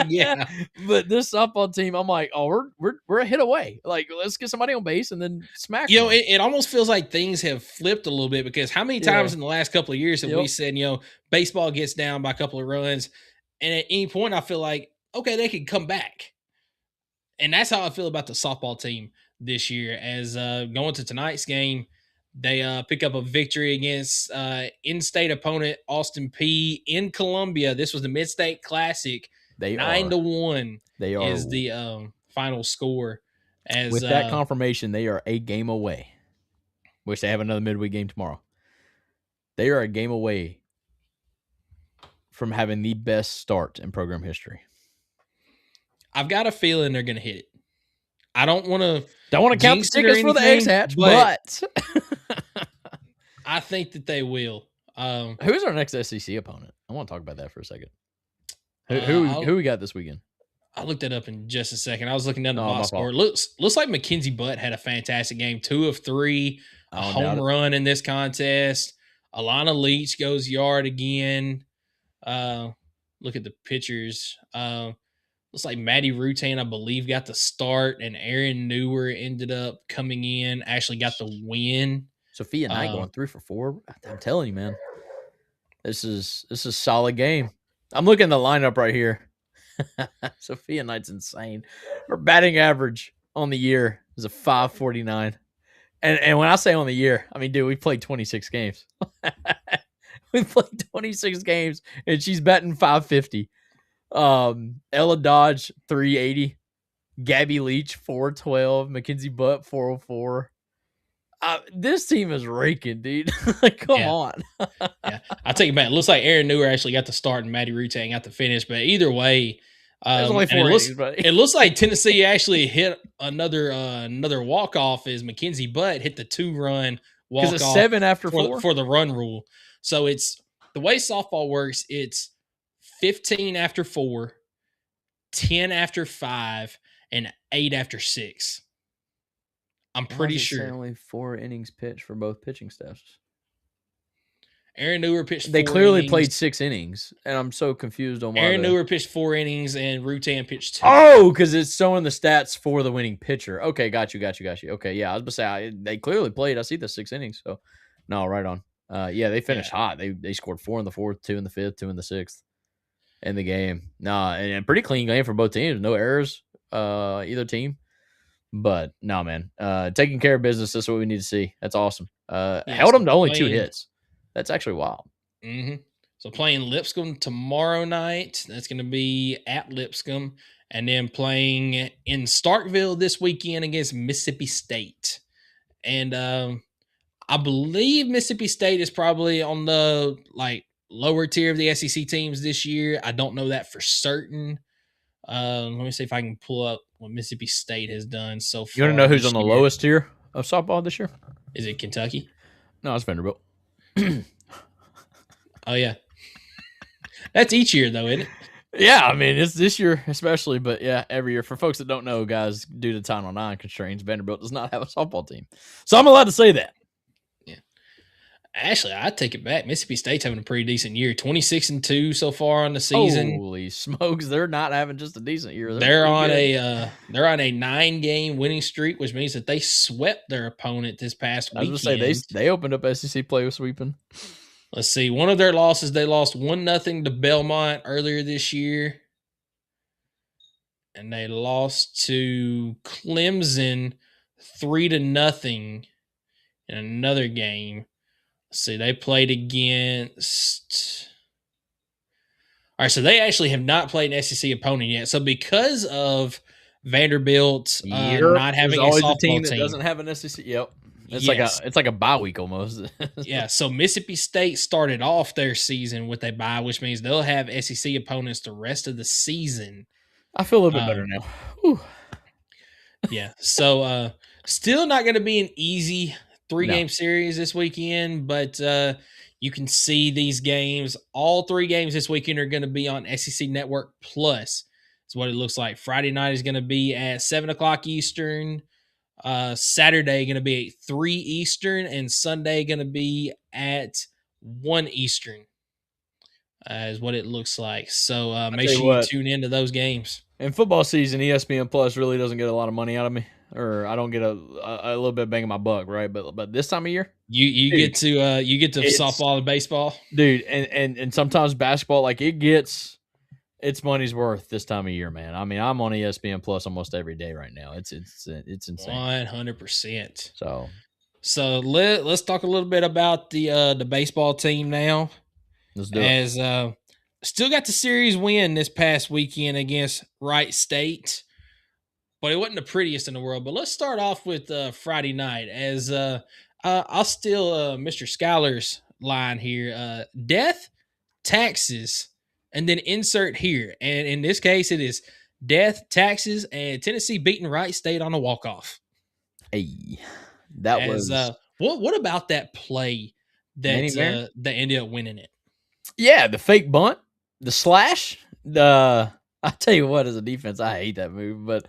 Yeah. But this softball team, I'm like, oh, we're a hit away. Like, let's get somebody on base and then smack. You know, it almost feels like things have flipped a little bit because how many times in the last couple of years have we said, you know, baseball gets down by a couple of runs, and at any point I feel like, okay, they could come back. And that's how I feel about the softball team this year. As going to tonight's game, they pick up a victory against in-state opponent Austin Peay in Columbia. This was the Mid-State Classic. 9-1 is the final score. As with that confirmation, they are a game away. Wish they have another midweek game tomorrow. They are a game away from having the best start in program history. I've got a feeling they're going to hit it. I don't want to count the tickets for the X-Hatch, but I think that they will. Who's our next SEC opponent? I want to talk about that for a second. Who we got this weekend? I'll look that up in just a second. I was looking down the box score. Looks like Mackenzie Butt had a fantastic game. 2 of 3, a home run in this contest. Alana Leach goes yard again. Look at the pitchers. Looks like Maddie Rutan, I believe, got the start, and Aaron Newer ended up coming in, actually got the win. Sophia Knight going 3 for 4. I'm telling you, man, this is a solid game. I'm looking at the lineup right here. Sophia Knight's insane. Her batting average on the year is a 549. And when I say on the year, I mean, dude, we played 26 games. We played 26 games, and she's batting 550. Ella Dodge 380, Gabby Leach 412, Mackenzie Butt 404. This team is raking, dude. Like, come on. Yeah, I'll take it back. It looks like Aaron Newer actually got the start and Maddie Rutan got the finish, but either way, there's only 4 it looks like Tennessee actually hit another walk off as Mackenzie Butt hit the 2-run walk off 7 after 4 for the run rule. So it's the way softball works, it's 15 after 4, 10 after 5, and 8 after 6. I'm pretty sure. Only 4 innings pitched for both pitching staffs. Aaron Newer pitched 4 They clearly innings. played 6 innings, and I'm so confused on why. Aaron Newer pitched 4 innings, and Rutan pitched 2. Oh, because it's showing the stats for the winning pitcher. Okay, got you. Okay, yeah, I was about to say, they clearly played. I see the 6 innings, so no, right on. Yeah, they finished hot. They scored 4 in the 4th, 2 in the 5th, 2 in the 6th in the game. Nah, and pretty clean game for both teams. No errors, either team. But no, man, taking care of business. That's what we need to see. That's awesome. Held them to only 2 hits. That's actually wild. Mm-hmm. So playing Lipscomb tomorrow night. That's going to be at Lipscomb. And then playing in Starkville this weekend against Mississippi State. And I believe Mississippi State is probably on the lower tier of the SEC teams this year. I don't know that for certain. Let me see if I can pull up what Mississippi State has done so far. You want to know who's on the lowest tier of softball this year? Is it Kentucky? No, it's Vanderbilt. Oh, yeah. That's each year, though, isn't it? Yeah, I mean, it's this year especially, but yeah, every year. For folks that don't know, guys, due to Title IX constraints, Vanderbilt does not have a softball team. So I'm allowed to say that. Yeah. Actually, I take it back. Mississippi State's having a pretty decent year. 26-2 so far on the season. Holy smokes, they're not having just a decent year. They're on a 9-game winning streak, which means that they swept their opponent this past weekend. I was going to say, they opened up SEC play with sweeping. Let's see. One of their losses, they lost 1-0 to Belmont earlier this year. And they lost to Clemson 3-0 in another game. Let's see. They played against... All right, so they actually have not played an SEC opponent yet. So because of Vanderbilt not having a softball team that doesn't have an SEC, yep. It's like a bye week almost. Yeah, so Mississippi State started off their season with a bye, which means they'll have SEC opponents the rest of the season. I feel a little bit better now. Whew. Yeah, so still not going to be an easy 3-game series this weekend, but you can see these games. All 3 games this weekend are going to be on SEC Network Plus. That's what it looks like. Friday night is going to be at 7 o'clock Eastern. Saturday going to be at 3 Eastern, and Sunday going to be at 1 Eastern. Is what it looks like. So make sure you tune into those games. In football season, ESPN Plus really doesn't get a lot of money out of me, or I don't get a little bit of bang in my buck, right? But this time of year, you get to softball and baseball, dude, and sometimes basketball, like it's money's worth this time of year, man. I mean, I'm on ESPN Plus almost every day right now. It's insane. 100%. So let's talk a little bit about the baseball team now. Let's do it. Still got the series win this past weekend against Wright State, but it wasn't the prettiest in the world. But let's start off with Friday night, as I'll steal Mr. Skylar's line here. Death, taxes, and then insert here. And in this case, it is death, taxes, and Tennessee beating Wright State on a walk-off. Hey, that was what about that play that ended up winning it? Yeah, the fake bunt, the slash. I tell you what, as a defense, I hate that move. But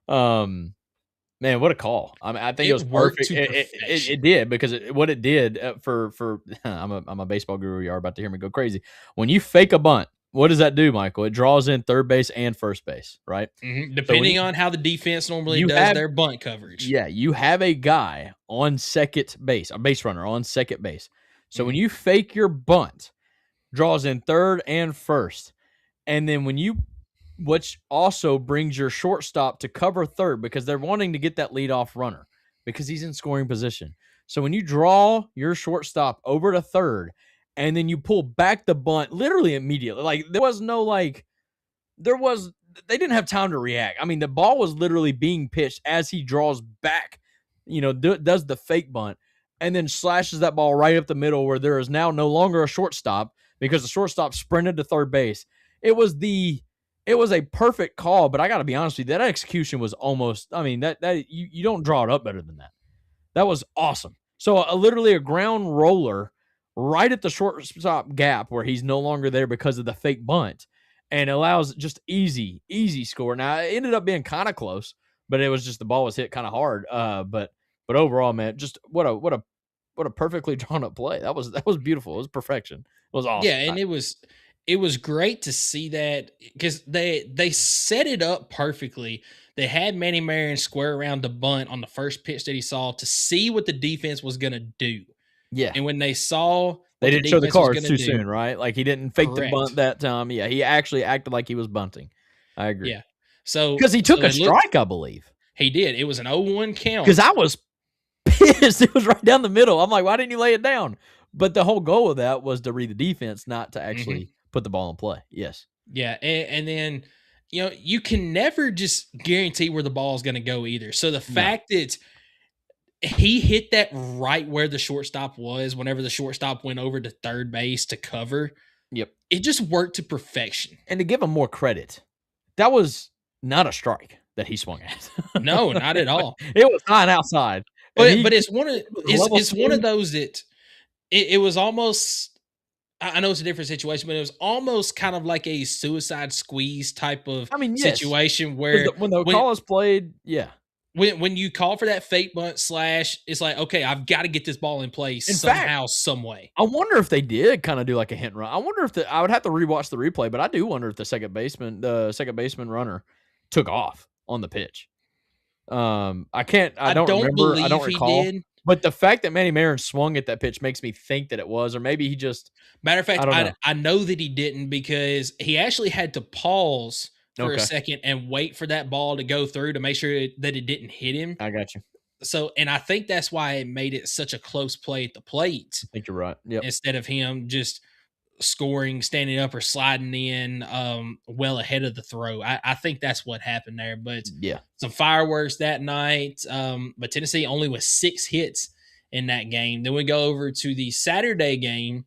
man, what a call! I mean, I think it was perfect. It did, because what it did for I'm a baseball guru. You're about to hear me go crazy. When you fake a bunt, what does that do, Michael? It draws in third base and first base, right? Mm-hmm. Depending on how the defense normally does their bunt coverage. Yeah, you have a guy on second base, a base runner on second base. So when you fake your bunt, draws in third and first, and then which also brings your shortstop to cover third, because they're wanting to get that leadoff runner because he's in scoring position. So when you draw your shortstop over to third, and then you pull back the bunt literally immediately, like they didn't have time to react. I mean, the ball was literally being pitched as he draws back, does the fake bunt, and then slashes that ball right up the middle, where there is now no longer a shortstop because the shortstop sprinted to third base. It was a perfect call, but I got to be honest with you, that execution was almost, I mean, that you don't draw it up better than that. That was awesome. So literally a ground roller right at the shortstop gap where he's no longer there because of the fake bunt, and allows just easy score. Now it ended up being kind of close, but it was just the ball was hit kind of hard. But overall, man, just what a perfectly drawn up play. That was beautiful. It was perfection. It was awesome. Yeah, and it was great to see that because they set it up perfectly. They had Manny Marion square around the bunt on the first pitch that he saw to see what the defense was going to do. Yeah. And when they saw They what didn't show the defense was cards gonna too do- soon, right? Like he didn't fake the Correct. bunt that time. Yeah, he actually acted like he was bunting. I agree. Yeah. So Because he took so a it looked- strike, I believe. He did. It was an 0-1 count. Because I was pissed. It was right down the middle. I'm like, why didn't you lay it down? But the whole goal of that was to read the defense, not to actually put the ball in play. Yes. Yeah, and then you can never just guarantee where the ball is going to go either. So the fact that he hit that right where the shortstop was, whenever the shortstop went over to third base to cover, Yep. it just worked to perfection. And to give him more credit, that was not a strike that he swung at. No, not at all. It was high and outside. But And he- it's one of level it's one of swing. those that it was almost. I know it's a different situation, but it was almost kind of like a suicide squeeze type of Yes. situation where when the call is played, yeah. when you call for that fake bunt slash, it's like, okay, I've got to get this ball in place In somehow, some way. I wonder if they did kind of do like a hit and run. I wonder if I would have to rewatch the replay, but I do wonder if the second baseman runner took off on the pitch. I don't remember. I don't recall. he did. But the fact that Manny Marion swung at that pitch makes me think that it was, or maybe he just. Matter of fact, I don't know. I know that he didn't because he actually had to pause for a Okay. second and wait for that ball to go through to make sure that it didn't hit him. I got you. So, and I think that's why it made it such a close play at the plate I think you're right. Yep. instead of him just scoring, standing up, or sliding in well ahead of the throw. I think that's what happened there. But Yeah. some fireworks that night. But Tennessee only with 6 hits in that game. Then we go over to the Saturday game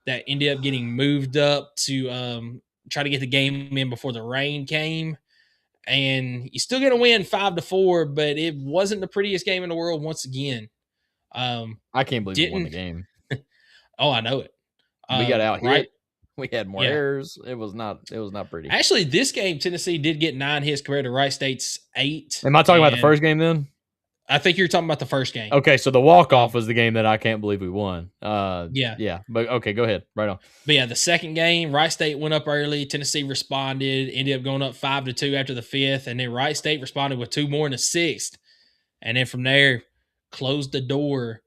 that ended up getting moved up to try to get the game in before the rain came. And you're still going to win 5-4, but it wasn't the prettiest game in the world once again. I can't believe we won the game. Oh, I know it. We got out Right. hit. We had more Yeah. errors. It was not pretty. Actually, this game, Tennessee did get 9 hits compared to Wright State's 8. Am I talking about the And first game then? I think you're talking about the first game. Okay, so the walk-off was the game that I can't believe we won. Yeah. Yeah, but okay, go ahead. Right on. But yeah, the second game, Wright State went up early. Tennessee responded, ended up going up 5-2 after the 5th. And then Wright State responded with 2 more in the 6th. And then from there, closed the door.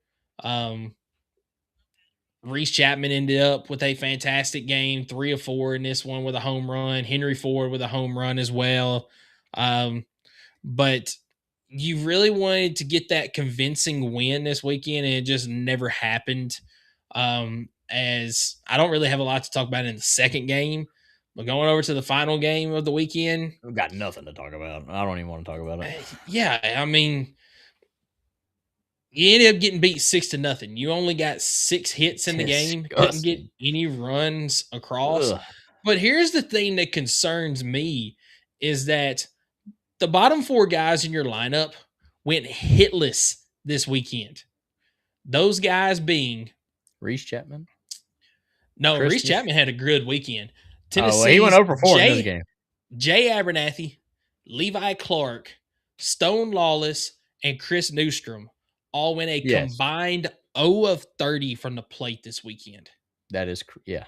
Reese Chapman ended up with a fantastic game, 3 of 4 in this one with a home run. Henry Ford with a home run as well. But you really wanted to get that convincing win this weekend, and it just never happened. As I don't really have a lot to talk about in the second game, but going over to the final game of the weekend, We've got nothing to talk about. I don't even want to talk about it. yeah, I mean, you ended up getting beat 6-0. You only got 6 hits in the game, couldn't get Disgusting. any runs across. Ugh. But here's the thing that concerns me is that the bottom 4 guys in your lineup went hitless this weekend. Those guys being Reese Chapman. Reese Chris- Chapman had a good weekend. Oh, well, he went over 4 in this game. Jay Abernathy, Levi Clark, Stone Lawless, and Chris Newstrom all went a Yes. combined 0 of 30 from the plate this weekend. That is, yeah.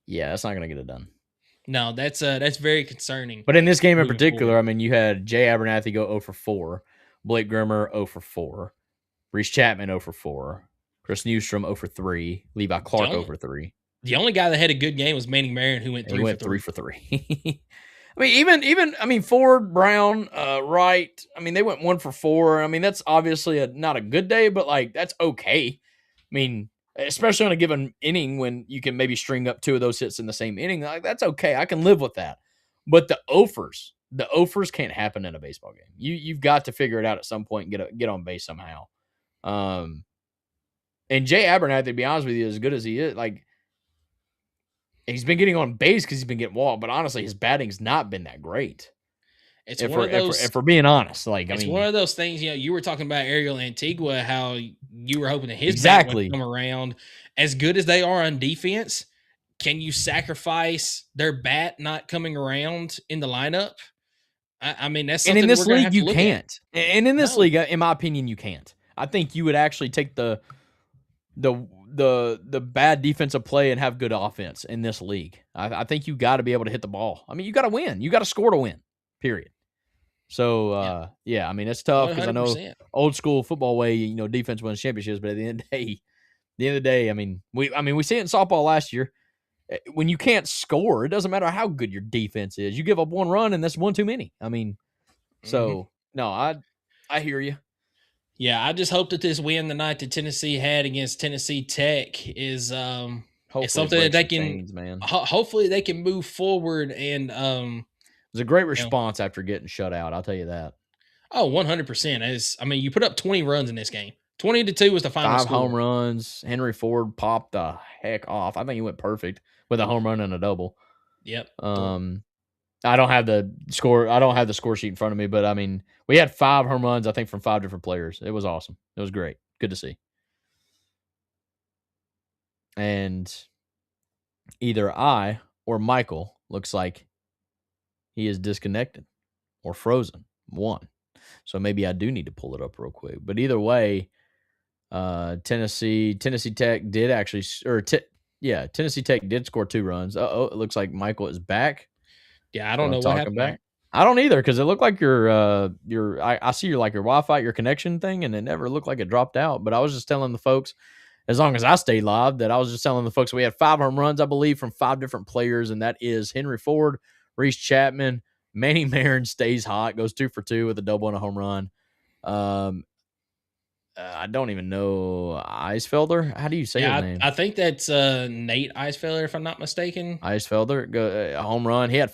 Yeah, that's not going to get it done. No, that's very concerning. But in this game in Moving particular, forward. I mean, you had Jay Abernathy go 0 for 4, Blake Grimmer 0 for 4, Reese Chapman 0 for 4, Chris Newstrom 0 for 3, Levi Clark 0 for 3. The only guy that had a good game was Manning Marion, who went 3 He went for 3 for 3. I mean, Ford, Brown, Wright. I mean, they went 1 for 4. I mean, that's obviously not a good day, but like that's okay. I mean, especially on a given inning when you can maybe string up 2 of those hits in the same inning, like that's okay. I can live with that. But the offers can't happen in a baseball game. You've got to figure it out at some point and get on base somehow. And Jay Abernathy, to be honest with you, as good as he is, like he's been getting on base because he's been getting walked, but honestly, his batting's not been that great. It's If one of those. if we're being honest, like It's one of those things. You were talking about Ariel Antigua, how you were hoping that his bat would come around. As good as they are on defense, can you sacrifice their bat not coming around in the lineup? I mean, that's something. And in this league, you can't. can't. And in this league, in my opinion, you can't. I think you would actually take the bad defensive play and have good offense in this league. I think you got to be able to hit the ball. I mean, you got to win. You got to score to win. Period. So yeah, I mean, it's tough because I know old school football way, defense wins championships, but at the end of the day, I mean, we see it in softball last year. When you can't score, it doesn't matter how good your defense is. You give up one run, and that's one too many. I mean, so no, I hear you. Yeah, I just hope that this win tonight that Tennessee had against Tennessee Tech is something that they can. Hopefully, they can move forward. And it was a great response after getting shut out. I'll tell you that. Oh, 100%. You put up 20 runs in this game. 20-2 was the final score. 5 home runs. Henry Ford popped the heck off. I think he went perfect with a home run and a double. Yep. I don't have the score. I don't have the score sheet in front of me, but I mean, we had 5 home runs, I think, from 5 different players. It was awesome. It was great. Good to see. And either I or Michael looks like he is disconnected or frozen. One. So maybe I do need to pull it up real quick. But either way, Tennessee Tech did actually, Tennessee Tech did score 2 runs. It looks like Michael is back. Yeah, I don't know what happened back. I don't either, because it looked like I see your Wi-Fi, your connection thing, and it never looked like it dropped out. But I was just telling the folks, as long as I stayed live, that I was just telling the folks we had 5 home runs, I believe, from 5 different players, and that is Henry Ford, Reese Chapman, Manny Marin stays hot, goes 2 for 2 with a double and a home run. I don't even know Eisfelder. How do you say his name? I think that's Nate Eisfelder, if I'm not mistaken. Eisfelder, a home run. He had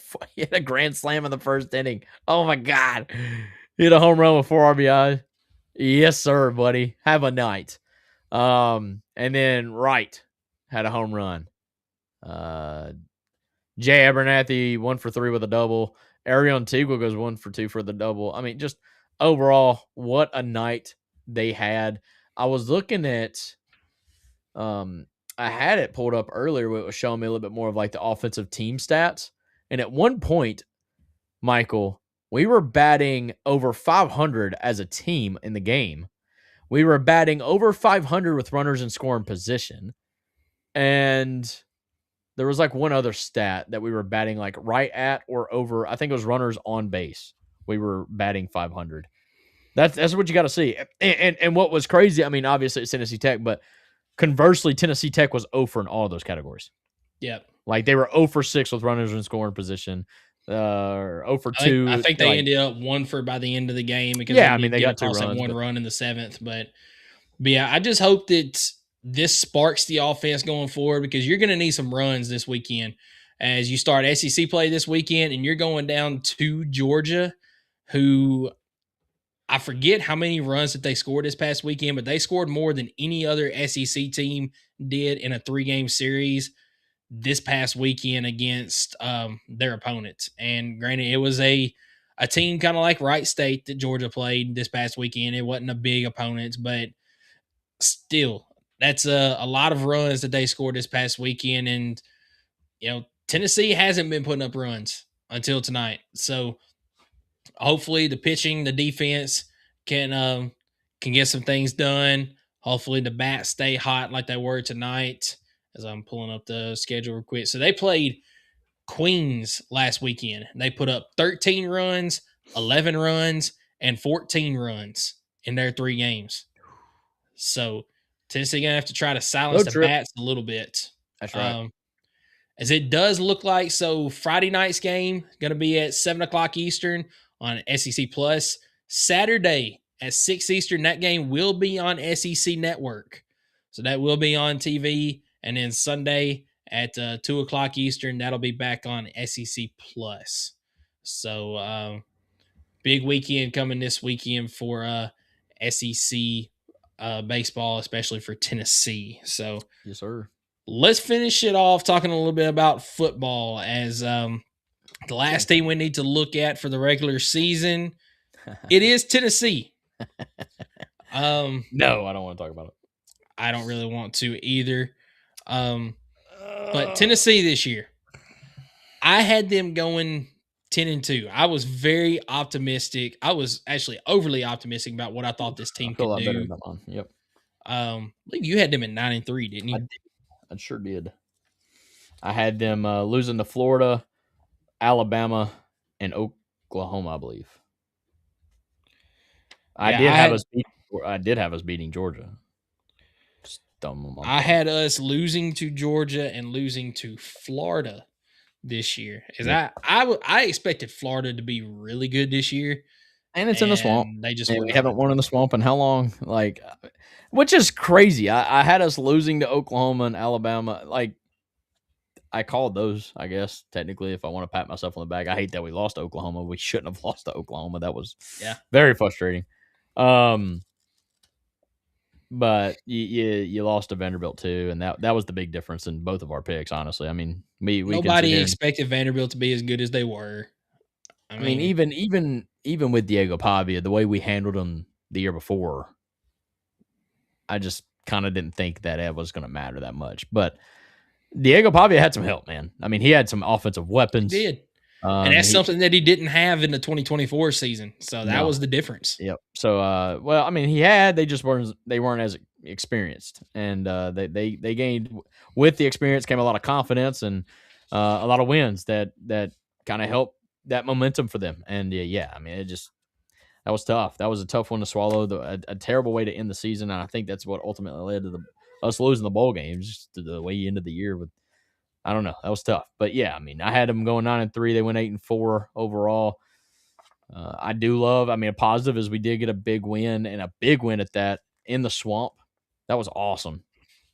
a grand slam in the first inning. Oh my God, he had a home run with 4 RBI. Yes, sir, buddy. Have a night. And then Wright had a home run. Jay Abernathy 1 for 3 with a double. Ariel Antigua goes 1 for 2 for the double. I mean, just overall, what a night they had. I was looking at, I had it pulled up earlier where it was showing me a little bit more of like the offensive team stats. And at one point, Michael, we were batting over 500 as a team in the game. We were batting over 500 with runners in scoring position. And there was like one other stat that we were batting like right at or over. I think it was runners on base. We were batting 500. That's what you got to see. And what was crazy, I mean, obviously it's Tennessee Tech, but conversely, Tennessee Tech was 0 for in all of those categories. Yep. Like they were 0 for 6 with runners in scoring position. 0 for 2. I think they ended up 1 for by the end of the game because they got 2 runs. 1 run in the 7th. But yeah, I just hope that this sparks the offense going forward because you're going to need some runs this weekend as you start SEC play this weekend and you're going down to Georgia, who I forget how many runs that they scored this past weekend, but they scored more than any other SEC team did in a 3-game series this past weekend against their opponents. And granted, it was a team kind of like Wright State that Georgia played this past weekend. It wasn't a big opponent, but still, that's a lot of runs that they scored this past weekend. And, Tennessee hasn't been putting up runs until tonight. So hopefully the pitching, the defense can get some things done. Hopefully the bats stay hot like they were tonight as I'm pulling up the schedule real quick. So they played Queens last weekend. They put up 13 runs, 11 runs, and 14 runs in their 3 games. So Tennessee going to have to try to silence the bats a little bit. That's right. As it does look like, so Friday night's game going to be at 7 o'clock Eastern on SEC Plus. Saturday at 6 Eastern, that game will be on SEC Network. So that will be on TV. And then Sunday at 2 o'clock Eastern, that'll be back on SEC Plus. So big weekend coming this weekend for SEC baseball, especially for Tennessee. So yes, sir. Let's finish it off talking a little bit about football as The last team we need to look at for the regular season, it is Tennessee. No, I don't want to talk about it. I don't really want to either. But Tennessee this year, I had them going 10-2. I was very optimistic. I was actually overly optimistic about what I thought this team could do. Better than mine. Yep. I believe you had them at 9-3, didn't you? I sure did. I had them losing to Florida, Alabama, and Oklahoma, I believe. I did have us beating Georgia. I had us losing to Georgia and losing to Florida this year. I expected Florida to be really good this year. And it's in the swamp. We haven't won in the swamp in how long? Like, which is crazy. I had us losing to Oklahoma and Alabama. Like, I called those, I guess, technically, if I want to pat myself on the back. I hate that we lost to Oklahoma. We shouldn't have lost to Oklahoma. That was very frustrating. But you lost to Vanderbilt too, and that was the big difference in both of our picks, honestly. I mean, nobody expected Vanderbilt to be as good as they were. I mean, even with Diego Pavia, the way we handled him the year before, I just kind of didn't think that it was going to matter that much. But Diego Pavia had some help, man. I mean, he had some offensive weapons. He did. And that's something that he didn't have in the 2024 season. So that was the difference. Yep. So, well, I mean, they just weren't as experienced, and they gained with the experience came a lot of confidence and a lot of wins that kind of helped that momentum for them. And I mean, that was tough. That was a tough one to swallow. A terrible way to end the season, and I think that's what ultimately led to us losing the bowl games, just to the way you ended the year with. I don't know. That was tough. But, I mean, I had them going 9-3. They went 8-4 overall. I do love, a positive is we did get a big win, and a big win at that in the swamp. That was awesome.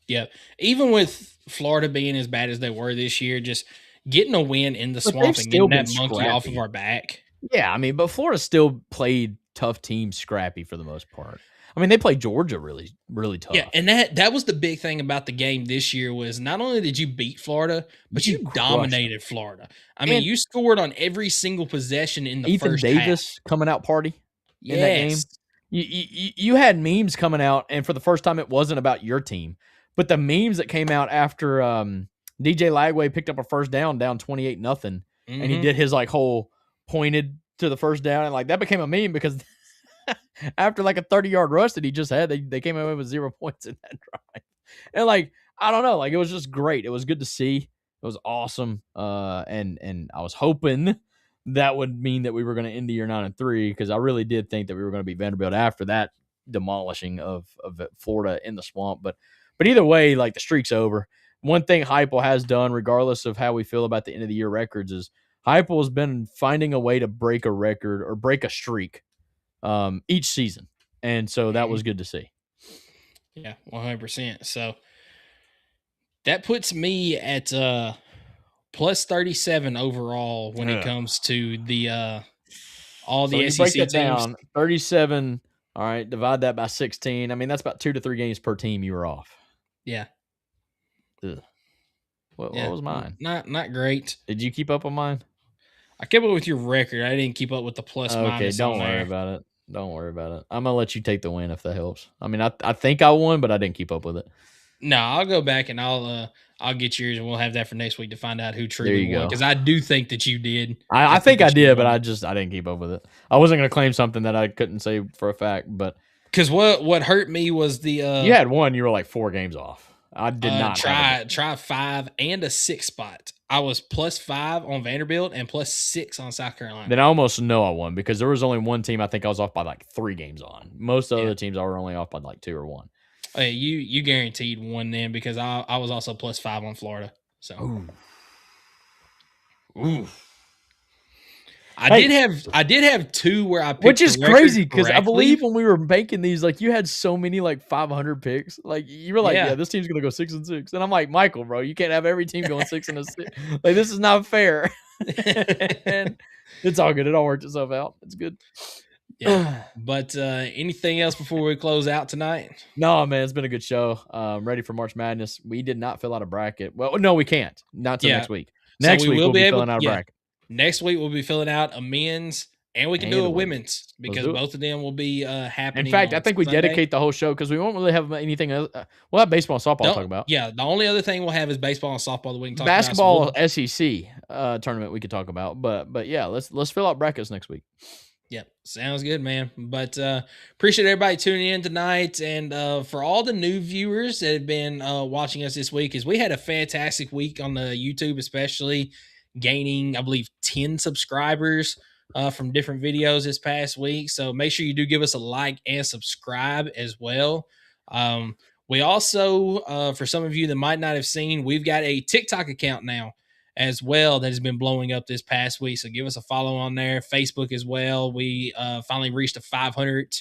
Yeah. Even with Florida being as bad as they were this year, just getting a win in the swamp and getting that monkey off of our back. Yeah, I mean, but Florida still played tough teams scrappy for the most part. I mean, they played Georgia really, really tough. Yeah, and that was the big thing about the game this year was not only did you beat Florida, but you dominated Florida. I mean, you scored on every single possession in the first half. Ethan Davis coming out party in that game. You had memes coming out, and for the first time, it wasn't about your team. But the memes that came out after DJ Lagway picked up a first down 28-0, and he did his whole pointed to the first down, and that became a meme because – after a 30-yard rush that he just had, they came away with 0 points in that drive. And I don't know, it was just great. It was good to see. It was awesome. And I was hoping that would mean that we were going to end the year 9-3, because I really did think that we were going to beat Vanderbilt after that demolishing of Florida in the swamp. But either way, the streak's over. One thing Heupel has done, regardless of how we feel about the end of the year records, is Heupel has been finding a way to break a record or break a streak each season, and so that was good to see. Yeah, 100%. So that puts me at plus 37 overall when it comes to the all the SEC break that teams. Down, 37. All right, divide that by 16. I mean, that's about 2 to 3 games per team you were off. Yeah. What was mine? Not great. Did you keep up on mine? I kept up with your record. I didn't keep up with the plus minus. Okay, don't worry about it. Don't worry about it. I'm going to let you take the win if that helps. I mean, I think I won, but I didn't keep up with it. No, I'll go back and I'll get yours, and we'll have that for next week to find out who truly won. Because I do think that you did. I think I did, but I didn't keep up with it. I wasn't going to claim something that I couldn't say for a fact. But because what hurt me was the you had one. You were 4 games off. I did not try 5 and a 6 spot. I was plus 5 on Vanderbilt and plus 6 on South Carolina. Then I almost know I won, because there was only one team I think I was off by 3 games on. Most of the other teams I were only off by 2 or 1. Hey, you guaranteed one then, because I was also plus 5 on Florida. So Ooh. I did have 2 where I picked, which is crazy, because I believe when we were making these, you had so many 500 picks. You were yeah, this team's gonna go 6-6, and I'm like, Michael, bro, you can't have every team going 6-6. This is not fair. And it's all good. It all worked itself out. It's good. Yeah. But anything else before we close out tonight? No, man, it's been a good show. Ready for March Madness. We did not fill out a bracket. Well, no, we can't. Not till next week. Next week we'll be filling out a bracket. Next week we'll be filling out a men's, and we can do a women's because do it. both of them will be happening. In fact, I on think we Sunday. dedicate the whole show because we won't really have anything else. We'll have baseball and softball to talk about. Yeah, the only other thing we'll have is baseball and softball that we can talk Basketball about. SEC tournament we could talk about. But yeah, let's fill out brackets next week. Yep, sounds good, man. But appreciate everybody tuning in tonight, and for all the new viewers that have been watching us this week, is we had a fantastic week on the YouTube, especially gaining, I believe, 10 subscribers from different videos this past week. So make sure you do give us a like and subscribe as well. We also, for some of you that might not have seen, we've got a TikTok account now as well that has been blowing up this past week. So give us a follow on there. Facebook as well. We finally reached a 500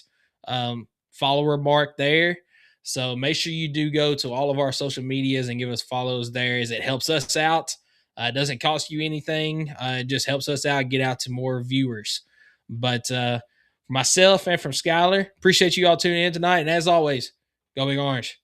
follower mark there. So make sure you do go to all of our social medias and give us follows there, as it helps us out. It doesn't cost you anything. It just helps us out, get out to more viewers. But for myself and from Skylar, appreciate you all tuning in tonight. And as always, go Big Orange.